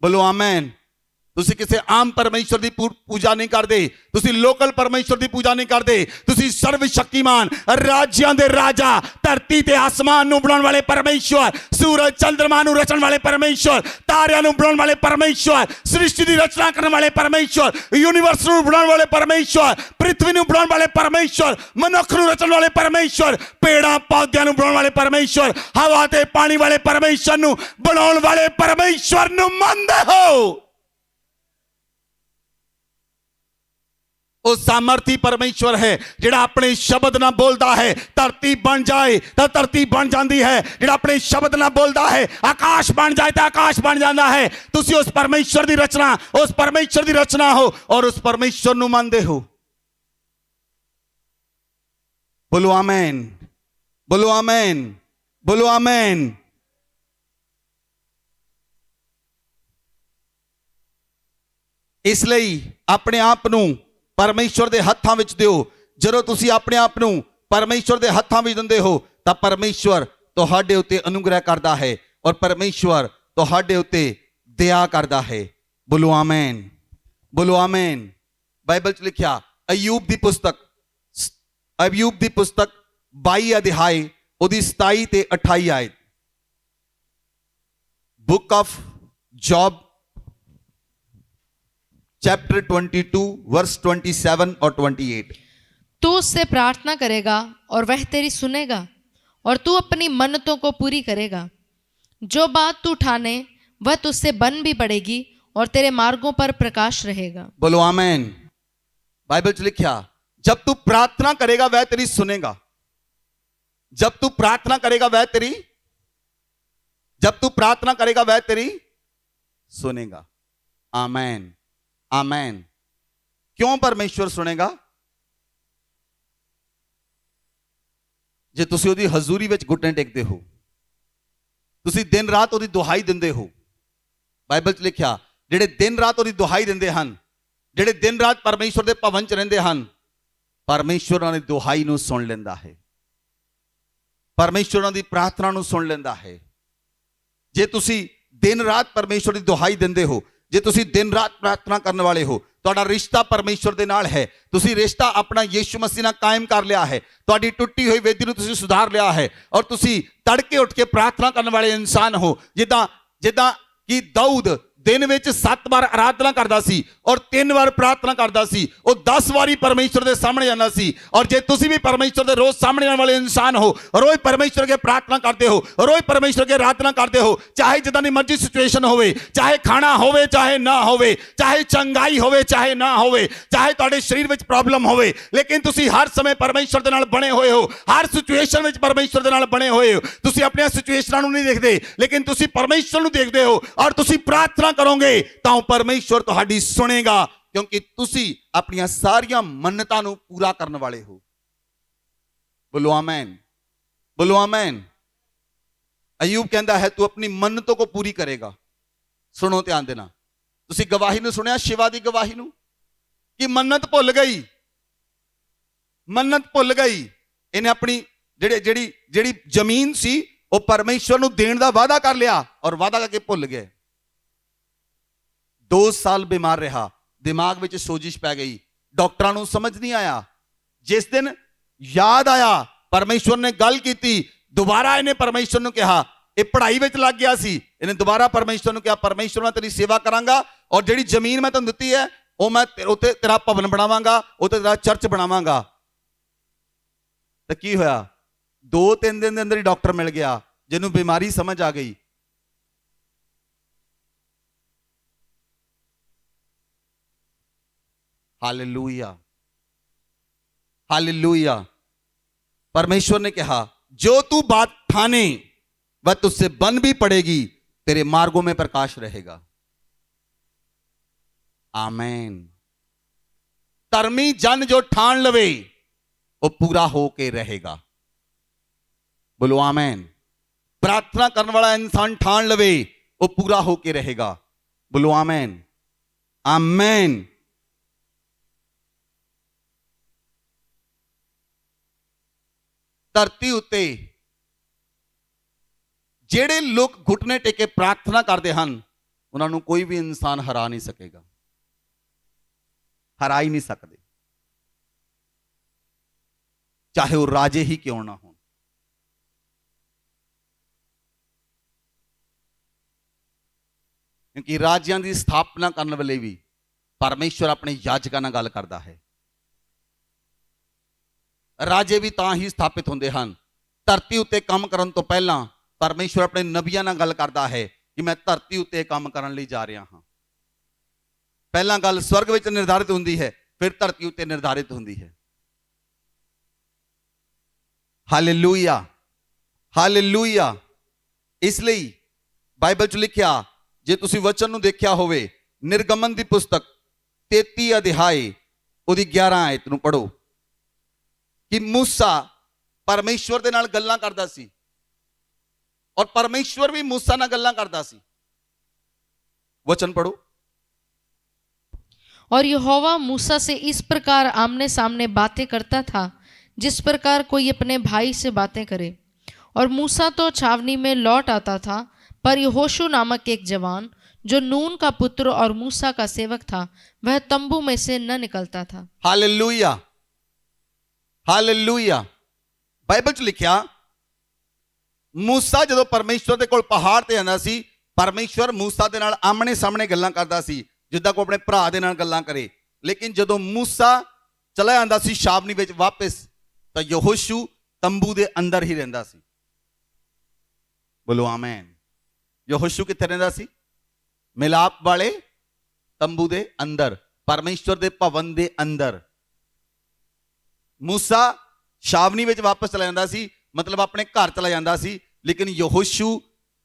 बोलो आमीन। तुसी किसी आम परमेश्वर की पूजा नहीं करते, तुसी लोकल परमेश्वर की पूजा नहीं करते, तुसी सर्वशक्तिमान राज्यां दे राजा, धरती ते आसमान नूं बनाउण वाले परमेश्वर, सूरज चंद्रमा नूं रचण वाले परमेश्वर, तारियां नूं बनाउण वाले परमेश्वर, सृष्टि की रचना करने वाले परमेश्वर, यूनिवर्स नूं बनाउण वाले परमेश्वर, पृथ्वी नूं बनाउण वाले परमेश्वर, मनुख नूं रचण वाले परमेश्वर, पेड़ां पौधियां नूं बनाउण वाले परमेश्वर, हवा ते पानी वाले परमेश्वर नूं बनाउण वाले परमेश्वर नूं मनदे हो। वो सामर्थी परमेश्वर है जिहड़ा अपने शब्द ना बोलता है धरती बन जाए तो धरती बन जाती है। जिहड़ा अपने शब्द ना बोलता है आकाश बन जाए तो आकाश बन जाता है। तुसी उस परमेश्वर की रचना, उस परमेश्वर की रचना हो और उस परमेश्वर नूं मनदे हो। बोलो आमीन, बोलो आमीन, बोलो आमीन। ਇਸ ਲਈ ਆਪਣੇ ਆਪ ਨੂੰ ਪਰਮੇਸ਼ਵਰ ਦੇ ਹੱਥਾਂ ਵਿੱਚ ਦਿਓ। ਜਦੋਂ ਤੁਸੀਂ ਆਪਣੇ ਆਪ ਨੂੰ ਪਰਮੇਸ਼ਵਰ ਦੇ ਹੱਥਾਂ ਵਿੱਚ ਦਿੰਦੇ ਹੋ ਤਾਂ ਪਰਮੇਸ਼ਵਰ ਤੁਹਾਡੇ ਉੱਤੇ ਅਨੁਗ੍ਰਹਿ ਕਰਦਾ ਹੈ ਔਰ ਪਰਮੇਸ਼ਵਰ ਤੁਹਾਡੇ ਉੱਤੇ ਦਇਆ ਕਰਦਾ ਹੈ। ਬੋਲੋ ਆਮੇਨ, ਬੋਲੋ ਆਮੇਨ। ਬਾਈਬਲ 'ਚ ਲਿਖਿਆ ਅਯੂਬ ਦੀ ਪੁਸਤਕ 22 ਅਧਿਆਇ ਉਹਦੀ 27 ਤੇ 28 ਆਇਤ। Book of Job chapter 22 verse 27 और 28। तू उससे प्रार्थना करेगा और वह तेरी सुनेगा और तू अपनी मन्नतों को पूरी करेगा। जो बात तू ठाने वह तुझसे बन भी पड़ेगी और तेरे मार्गों पर प्रकाश रहेगा। बोलो आमेन। बाइबल च लिखा जब तू प्रार्थना करेगा वह तेरी सुनेगा। जब तू प्रार्थना करेगा वह तेरी जब तू प्रार्थना करेगा वह तेरी सुनेगा। आमेन, आमेन। क्यों परमेश्वर सुनेगा? जे तुसी ਉਹਦੀ ਹਜ਼ੂਰੀ ਵਿੱਚ ਘੁੱਟਣੇ ਟੇਕਦੇ ਹੋ, ਤੁਸੀਂ ਦਿਨ ਰਾਤ ਉਹਦੀ ਦੁਹਾਈ ਦਿੰਦੇ ਹੋ। ਬਾਈਬਲ 'ਚ ਲਿਖਿਆ ਜਿਹੜੇ ਦਿਨ ਰਾਤ ਉਹਦੀ ਦੁਹਾਈ ਦਿੰਦੇ ਹਨ, ਜਿਹੜੇ ਦਿਨ ਰਾਤ ਪਰਮੇਸ਼ਵਰ ਦੇ ਭਵਨ 'ਚ ਰਹਿੰਦੇ ਹਨ, ਪਰਮੇਸ਼ਵਰ ਉਹਨਾਂ ਦੀ ਦੁਹਾਈ ਨੂੰ ਸੁਣ ਲੈਂਦਾ ਹੈ। ਪਰਮੇਸ਼ਵਰ ਉਹਨਾਂ ਦੀ ਪ੍ਰਾਰਥਨਾ ਨੂੰ ਸੁਣ ਲੈਂਦਾ ਹੈ। ਜੇ ਤੁਸੀਂ ਦਿਨ ਰਾਤ ਪਰਮੇਸ਼ਵਰ ਦੀ ਦੁਹਾਈ ਦਿੰਦੇ ਹੋ, ਜੇ ਤੁਸੀਂ ਦਿਨ ਰਾਤ ਪ੍ਰਾਰਥਨਾ ਕਰਨ ਵਾਲੇ ਹੋ, ਤੁਹਾਡਾ ਰਿਸ਼ਤਾ ਪਰਮੇਸ਼ਵਰ ਦੇ ਨਾਲ ਹੈ। ਤੁਸੀਂ ਰਿਸ਼ਤਾ ਆਪਣਾ ਯਿਸੂ ਮਸੀਹ ਨਾਲ ਕਾਇਮ ਕਰ ਲਿਆ ਹੈ। ਤੁਹਾਡੀ ਟੁੱਟੀ ਹੋਈ ਵੇਦੀ ਨੂੰ ਤੁਸੀਂ ਸੁਧਾਰ ਲਿਆ ਹੈ ਔਰ ਤੁਸੀਂ ਤੜਕੇ ਉੱਠ ਕੇ ਪ੍ਰਾਰਥਨਾ ਕਰਨ ਵਾਲੇ ਇਨਸਾਨ ਹੋ। ਜਿੱਦਾਂ ਕਿ ਦਾਊਦ ਦਿਨ ਵਿੱਚ 7 ਵਾਰ ਆਰਾਧਨਾ ਕਰਦਾ ਸੀ ਔਰ 3 ਵਾਰ ਪ੍ਰਾਰਥਨਾ ਕਰਦਾ ਸੀ। ਉਹ 10 ਵਾਰੀ ਪਰਮੇਸ਼ਵਰ ਦੇ ਸਾਹਮਣੇ ਜਾਂਦਾ ਸੀ। ਔਰ ਜੇ ਤੁਸੀਂ ਵੀ ਪਰਮੇਸ਼ਵਰ ਦੇ ਰੋਜ਼ ਸਾਹਮਣੇ ਆਉਣ ਵਾਲੇ ਇਨਸਾਨ ਹੋ, ਰੋਜ਼ ਪਰਮੇਸ਼ਵਰ ਅੱਗੇ ਪ੍ਰਾਰਥਨਾ ਕਰਦੇ ਹੋ, ਰੋਜ਼ ਪਰਮੇਸ਼ਵਰ ਅੱਗੇ ਆਰਾਧਨਾ ਕਰਦੇ ਹੋ, ਚਾਹੇ ਜਿੱਦਾਂ ਦੀ ਮਰਜ਼ੀ ਸਿਚੁਏਸ਼ਨ ਹੋਵੇ, ਚਾਹੇ ਖਾਣਾ ਹੋਵੇ ਚਾਹੇ ਨਾ ਹੋਵੇ, ਚਾਹੇ ਚੰਗਾਈ ਹੋਵੇ ਚਾਹੇ ਨਾ ਹੋਵੇ, ਚਾਹੇ ਤੁਹਾਡੇ ਸਰੀਰ ਵਿੱਚ ਪ੍ਰੋਬਲਮ ਹੋਵੇ, ਲੇਕਿਨ ਤੁਸੀਂ ਹਰ ਸਮੇਂ ਪਰਮੇਸ਼ਵਰ ਦੇ ਨਾਲ ਬਣੇ ਹੋਏ ਹੋ। ਹਰ ਸਿਚੁਏਸ਼ਨ ਵਿੱਚ ਪਰਮੇਸ਼ਵਰ ਦੇ ਨਾਲ ਬਣੇ ਹੋਏ ਹੋ। ਤੁਸੀਂ ਆਪਣੀਆਂ ਸਿਚੁਏਸ਼ਨਾਂ ਨੂੰ ਨਹੀਂ ਦੇਖਦੇ, ਲੇਕਿਨ ਤੁਸੀਂ ਪਰਮੇਸ਼ਵਰ ਨੂੰ ਦੇਖਦੇ ਹੋ ਔਰ ਤੁਸੀਂ ਪ੍ਰਾਰਥਨਾ ਕਰੋਗੇ ਤਾਂ ਪਰਮੇਸ਼ਵਰ ਤੁਹਾਡੀ ਸੁਣੇਗਾ, ਕਿਉਂਕਿ ਤੁਸੀਂ ਆਪਣੀਆਂ ਸਾਰੀਆਂ ਮੰਨਤਾਂ ਨੂੰ ਪੂਰਾ ਕਰਨ ਵਾਲੇ ਹੋ। ਬੋਲੋ ਆਮੇਨ, ਬੋਲੋ ਆਮੇਨ। ਅਯੂਬ ਕਹਿੰਦਾ ਹੈ ਤੂੰ ਆਪਣੀ ਮੰਨਤੋਂ ਕੋ ਪੂਰੀ ਕਰੇਗਾ। ਸੁਣੋ ਧਿਆਨ ਦੇਣਾ। ਤੁਸੀਂ ਗਵਾਹੀ ਨੂੰ ਸੁਣਿਆ, ਸ਼ਿਵਾ ਦੀ ਗਵਾਹੀ ਨੂੰ, ਕਿ ਮੰਨਤ ਭੁੱਲ ਗਈ, ਮੰਨਤ ਭੁੱਲ ਗਈ। ਇਹਨੇ ਆਪਣੀ ਜਿਹੜੀ ਜ਼ਮੀਨ ਸੀ ਉਹ ਪਰਮੇਸ਼ਵਰ ਨੂੰ ਦੇਣ ਦਾ ਵਾਅਦਾ ਕਰ ਲਿਆ ਔਰ ਵਾਅਦਾ ਕਰਕੇ ਭੁੱਲ ਗਏ। 2 ਸਾਲ ਬਿਮਾਰ ਰਿਹਾ, ਦਿਮਾਗ ਵਿੱਚ ਸੋਜਿਸ਼ ਪੈ ਗਈ, ਡਾਕਟਰਾਂ ਨੂੰ ਸਮਝ ਨਹੀਂ ਆਇਆ। ਜਿਸ ਦਿਨ ਯਾਦ ਆਇਆ, ਪਰਮੇਸ਼ਵਰ ਨੇ ਗੱਲ ਕੀਤੀ, ਦੁਬਾਰਾ ਇਹਨੇ ਪਰਮੇਸ਼ਵਰ ਨੂੰ ਕਿਹਾ। ਇਹ ਪੜ੍ਹਾਈ ਵਿੱਚ ਲੱਗ ਗਿਆ ਸੀ, ਇਹਨੇ ਦੁਬਾਰਾ ਪਰਮੇਸ਼ਵਰ ਨੂੰ ਕਿਹਾ ਪਰਮੇਸ਼ਵਰ ਮੈਂ ਤੇਰੀ ਸੇਵਾ ਕਰਾਂਗਾ ਔਰ ਜਿਹੜੀ ਜ਼ਮੀਨ ਮੈਂ ਤੈਨੂੰ ਦਿੱਤੀ ਹੈ ਉਹ ਮੈਂ ਉੱਤੇ ਤੇਰਾ ਭਵਨ ਬਣਾਵਾਂਗਾ, ਉੱਤੇ ਤੇਰਾ ਚਰਚ ਬਣਾਵਾਂਗਾ। ਤਾਂ ਕੀ ਹੋਇਆ? 2-3 ਦਿਨ ਦੇ ਅੰਦਰ ਹੀ ਡਾਕਟਰ ਮਿਲ ਗਿਆ ਜਿਹਨੂੰ ਬਿਮਾਰੀ ਸਮਝ ਆ ਗਈ। Hallelujah, hallelujah. परमेश्वर ने कहा जो तू बात ठाने वह तुझसे बन भी पड़ेगी, तेरे मार्गों में प्रकाश रहेगा। आमीन। धर्मी जन जो ठान लवे वो पूरा होके रहेगा। बोलो आमीन। प्रार्थना करने वाला इंसान ठान लवे वो पूरा होके रहेगा। बोलो आमीन, आमीन। ਧਰਤੀ ਉੱਤੇ ਜਿਹੜੇ ਲੋਕ ਘੁਟਨੇ ਟੇਕੇ ਪ੍ਰਾਰਥਨਾ ਕਰਦੇ ਹਨ ਉਹਨਾਂ ਨੂੰ ਕੋਈ ਵੀ ਇਨਸਾਨ ਹਰਾ ਨਹੀਂ ਸਕੇਗਾ, ਹਰਾ ਹੀ ਨਹੀਂ ਸਕਦੇ, ਚਾਹੇ ਉਹ ਰਾਜੇ ਹੀ ਕਿਉਂ ਨਾ ਹੋਣ। ਕਿਉਂਕਿ ਰਾਜਿਆਂ ਦੀ ਸਥਾਪਨਾ ਕਰਨ ਵੇਲੇ ਵੀ ਪਰਮੇਸ਼ਵਰ ਆਪਣੇ ਯਾਜਕਾਂ ਨਾਲ ਗੱਲ ਕਰਦਾ ਹੈ। ਰਾਜੇ ਵੀ ਤਾਂ ਹੀ ਸਥਾਪਿਤ ਹੁੰਦੇ ਹਨ। ਧਰਤੀ ਉੱਤੇ ਕੰਮ ਕਰਨ ਤੋਂ ਪਹਿਲਾਂ ਪਰਮੇਸ਼ਵਰ ਆਪਣੇ ਨਬੀਆਂ ਨਾਲ ਗੱਲ ਕਰਦਾ ਹੈ ਕਿ ਮੈਂ ਧਰਤੀ ਉੱਤੇ ਕੰਮ ਕਰਨ ਲਈ ਜਾ ਰਿਹਾ ਹਾਂ। ਪਹਿਲਾਂ ਗੱਲ ਸਵਰਗ ਵਿੱਚ ਨਿਰਧਾਰਿਤ ਹੁੰਦੀ ਹੈ, ਫਿਰ ਧਰਤੀ ਉੱਤੇ ਨਿਰਧਾਰਿਤ ਹੁੰਦੀ ਹੈ। Hallelujah, hallelujah. ਇਸ ਲਈ ਬਾਈਬਲ 'ਚ ਲਿਖਿਆ, ਜੇ ਤੁਸੀਂ ਵਚਨ ਨੂੰ ਦੇਖਿਆ ਹੋਵੇ, ਨਿਰਗਮਨ ਦੀ ਪੁਸਤਕ 33 ਅਧਿਆਇ ਉਹਦੀ 11 ਆਇਤ ਨੂੰ ਪੜ੍ਹੋ ਕਿ ਮੂਸਾ ਪਰਮੇਸ਼ਵਰ ਦੇ ਨਾਲ ਗੱਲਾਂ ਕਰਦਾ ਸੀ ਔਰ ਪਰਮੇਸ਼ਵਰ ਵੀ ਮੂਸਾ ਨਾਲ ਗੱਲਾਂ ਕਰਦਾ ਸੀ। ਵਚਨ ਪੜੋ। और यहोवा मूसा से इस प्रकार आमने सामने बातें करता था जिस प्रकार कोई अपने भाई से बातें करे। और मूसा तो छावनी में लौट आता था, पर यहोशू नामक एक जवान जो नून का पुत्र और मूसा का सेवक था, वह तंबू में से न निकलता था। Hallelujah, hallelujah. बाइबल च लिखिया मूसा ਜਦੋਂ ਪਰਮੇਸ਼ਵਰ ਦੇ ਕੋਲ ਪਹਾੜ ਤੇ ਆਂਦਾ ਸੀ, ਪਰਮੇਸ਼ਵਰ मूसा ਦੇ ਨਾਲ ਆਮਣੇ ਸਾਹਮਣੇ ਗੱਲਾਂ ਕਰਦਾ ਸੀ, ਜਿੱਦਾਂ ਕੋ ਆਪਣੇ ਭਰਾ ਦੇ ਨਾਲ ਗੱਲਾਂ ਕਰੇ। ਲੇਕਿਨ ਜਦੋਂ मूसा ਚਲਾ ਜਾਂਦਾ ਸੀ ਛਾਵਨੀ ਵਿੱਚ ਵਾਪਸ, ਤਾਂ ਯਹੋਸ਼ੂ ਤੰਬੂ ਦੇ ਅੰਦਰ ਹੀ ਰਹਿੰਦਾ ਸੀ। ਬੋਲੋ ਆਮੇਨ। ਯਹੋਸ਼ੂ ਕਿੱਥੇ ਰਹਿੰਦਾ ਸੀ? ਮਿਲਾਪ ਵਾਲੇ ਤੰਬੂ ਦੇ ਅੰਦਰ, ਪਰਮੇਸ਼ਵਰ ਦੇ ਭਵਨ ਦੇ ਅੰਦਰ। मूसा ਛਾਵਨੀ ਵਿੱਚ ਵਾਪਸ ਚਲਾ ਜਾਂਦਾ ਸੀ, ਮਤਲਬ ਆਪਣੇ ਘਰ ਚਲਾ ਜਾਂਦਾ ਸੀ, ਲੇਕਿਨ ਯਹੋਸ਼ੂ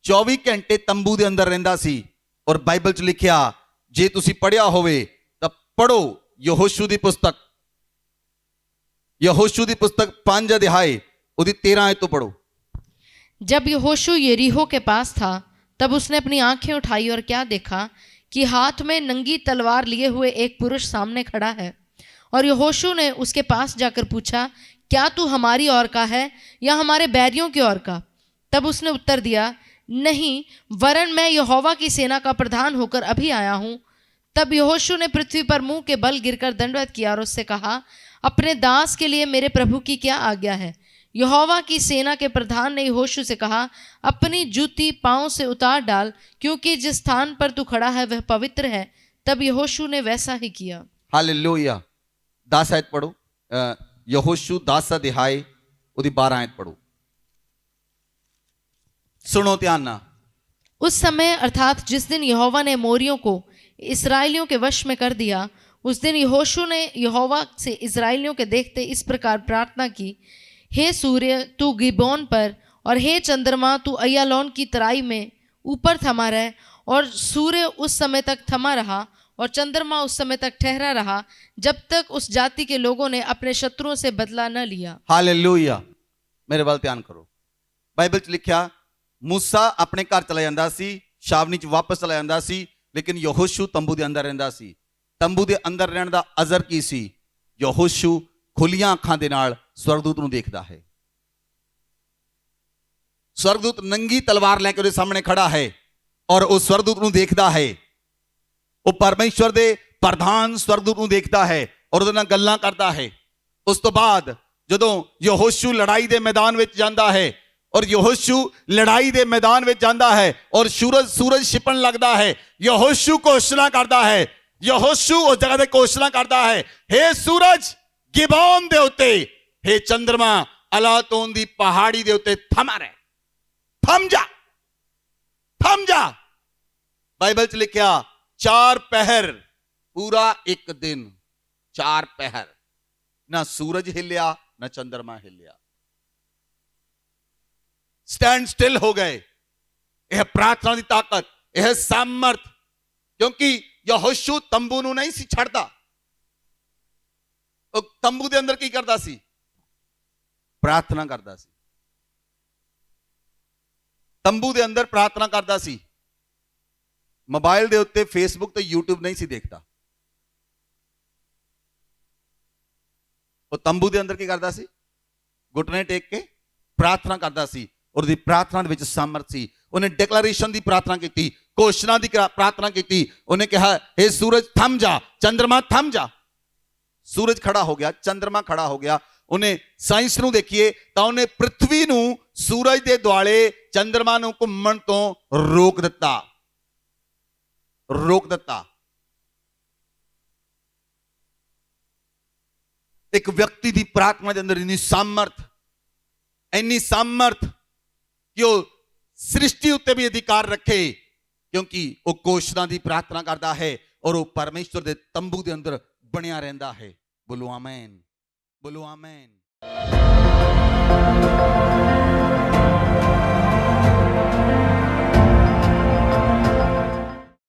24 ਘੰਟੇ ਤੰਬੂ ਦੇ ਅੰਦਰ ਰਹਿੰਦਾ ਸੀ। ਔਰ ਬਾਈਬਲ 'ਚ ਲਿਖਿਆ, ਜੇ ਤੁਸੀਂ ਪੜ੍ਹਿਆ ਹੋਵੇ ਤਾਂ ਪੜੋ ਯਹੋਸ਼ੂ ਦੀ ਪੁਸਤਕ, यहोशू की पुस्तक 5 अध्याय उसकी 13 आयत तो पढ़ो। जब यहोशू यरीहो के पास था, तब उसने अपनी आंखें उठाई और क्या देखा कि हाथ में नंगी तलवार लिए हुए एक पुरुष सामने खड़ा है। और यहोशू ने उसके पास जाकर पूछा, क्या तू हमारी ओर का है या हमारे बैरियों की ओर का? तब उसने उत्तर दिया, नहीं, वरन मैं यहोवा की सेना का प्रधान होकर अभी आया हूँ। तब यहोशू ने पृथ्वी पर मुंह के बल गिरकर दंडवत किया और उससे कहा, अपने दास के लिए मेरे प्रभु की क्या आज्ञा है? यहोवा की सेना के प्रधान ने यहोशू से कहा, अपनी जूती पांव से उतार डाल, क्योंकि जिस स्थान पर तू खड़ा है वह पवित्र है। तब यहोशू ने वैसा ही किया। हालेलुया। 10 आयत पढ़ो। यहोशू 10 अध्याय उसकी 12 आयत पढ़ो। सुनो ध्यान ना। उस समय अर्थात जिस दिन यहोवा ने मोरियों को इस्राएलियों के वश में कर दिया, उस दिन यहोशू ने यहोवा से इस्राएलियों के देखते इस प्रकार प्रार्थना की, हे सूर्य तू गिबोन पर और हे चंद्रमा तू अय्यालोन की तराई में ऊपर थमा रहे। और सूर्य उस समय तक थमा रहा और चंद्रमा उस समय तक ठहरा रहा जब तक उस जाति के लोगों ने अपने शत्रुओं से बदला न लिया। हालेलुया। मेरे वाल ध्यान करो। बाइबल च लिखिया, मूसा अपने घर चला जाता सी, छावनी च वापस चला जाता सी, लेकिन यहोशू तंबू के अंदर रहिंदा सी। तंबू के अंदर रहने का अजर की सी? यहोशू खुलियां अखां दे नाल स्वर्गदूत नूं देखदा है। स्वर्गदूत नंगी तलवार लैके उहदे सामने खड़ा है और उस स्वर्गदूत नूं देखदा है। वो परमेश्वर दे प्रधान स्वर्गदूत नूं देखदा है और उहदे नाल गल्लां करदा है। उस तो बाद जदों यहोशू लड़ाई दे मैदान विच जांदा है और यहोशू लड़ाई दे मैदान विच जांदा है और सूरज छिपन लगदा है, यहोशू घोषणा करदा है, यहोशू उस जगह ते घोषणा करदा है, हे सूरज गिबोन दे उत्ते, हे चंद्रमा अलातोन दी पहाड़ी दे उत्ते थमा रहे, थम जा, थम जा। बाइबल च लिखिया 4 पहर, पूरा एक दिन 4 पहर, ना सूरज हिलिया ना चंद्रमा हिलिया, स्टैंड स्टिल हो गए। यह प्रार्थना की ताकत, यह सामर्थ, क्योंकि यहोशू तंबू नूं नहीं सी छड़दा। तंबू दे अंदर की करदा सी? प्रार्थना करदा सी। तंबू दे अंदर प्रार्थना करदा सी। मोबाइल दे उत्ते फेसबुक ते यूट्यूब नहीं सी देखता। वो तंबू दे अंदर की करदा सी? घुटने टेक के प्रार्थना करदा सी और दी प्रार्थना दे विच सामर्थ सी। उन्हें डिक्लेरेशन की प्रार्थना की, घोषणा की प्रार्थना की। उन्हें कहा, हे सूरज थम जा, चंद्रमा थम जा। सूरज खड़ा हो गया, चंद्रमा खड़ा हो गया। उन्हें साइंस नूं देखिए तो उन्हें पृथ्वी नूं सूरज के दुआले चंद्रमा नूं घुम्मण तो रोक दिता, रोक दिता। एक व्यक्ति की प्रार्थना के अंदर इन्नी सामर्थ कि वो सृष्टि उत्ते भी अधिकार रखे, क्योंकि वो घोषणा की प्रार्थना करता है और वो परमेश्वर के तंबू के अंदर बनिया रहता है। बोलो आमीन, बोलो आमीन।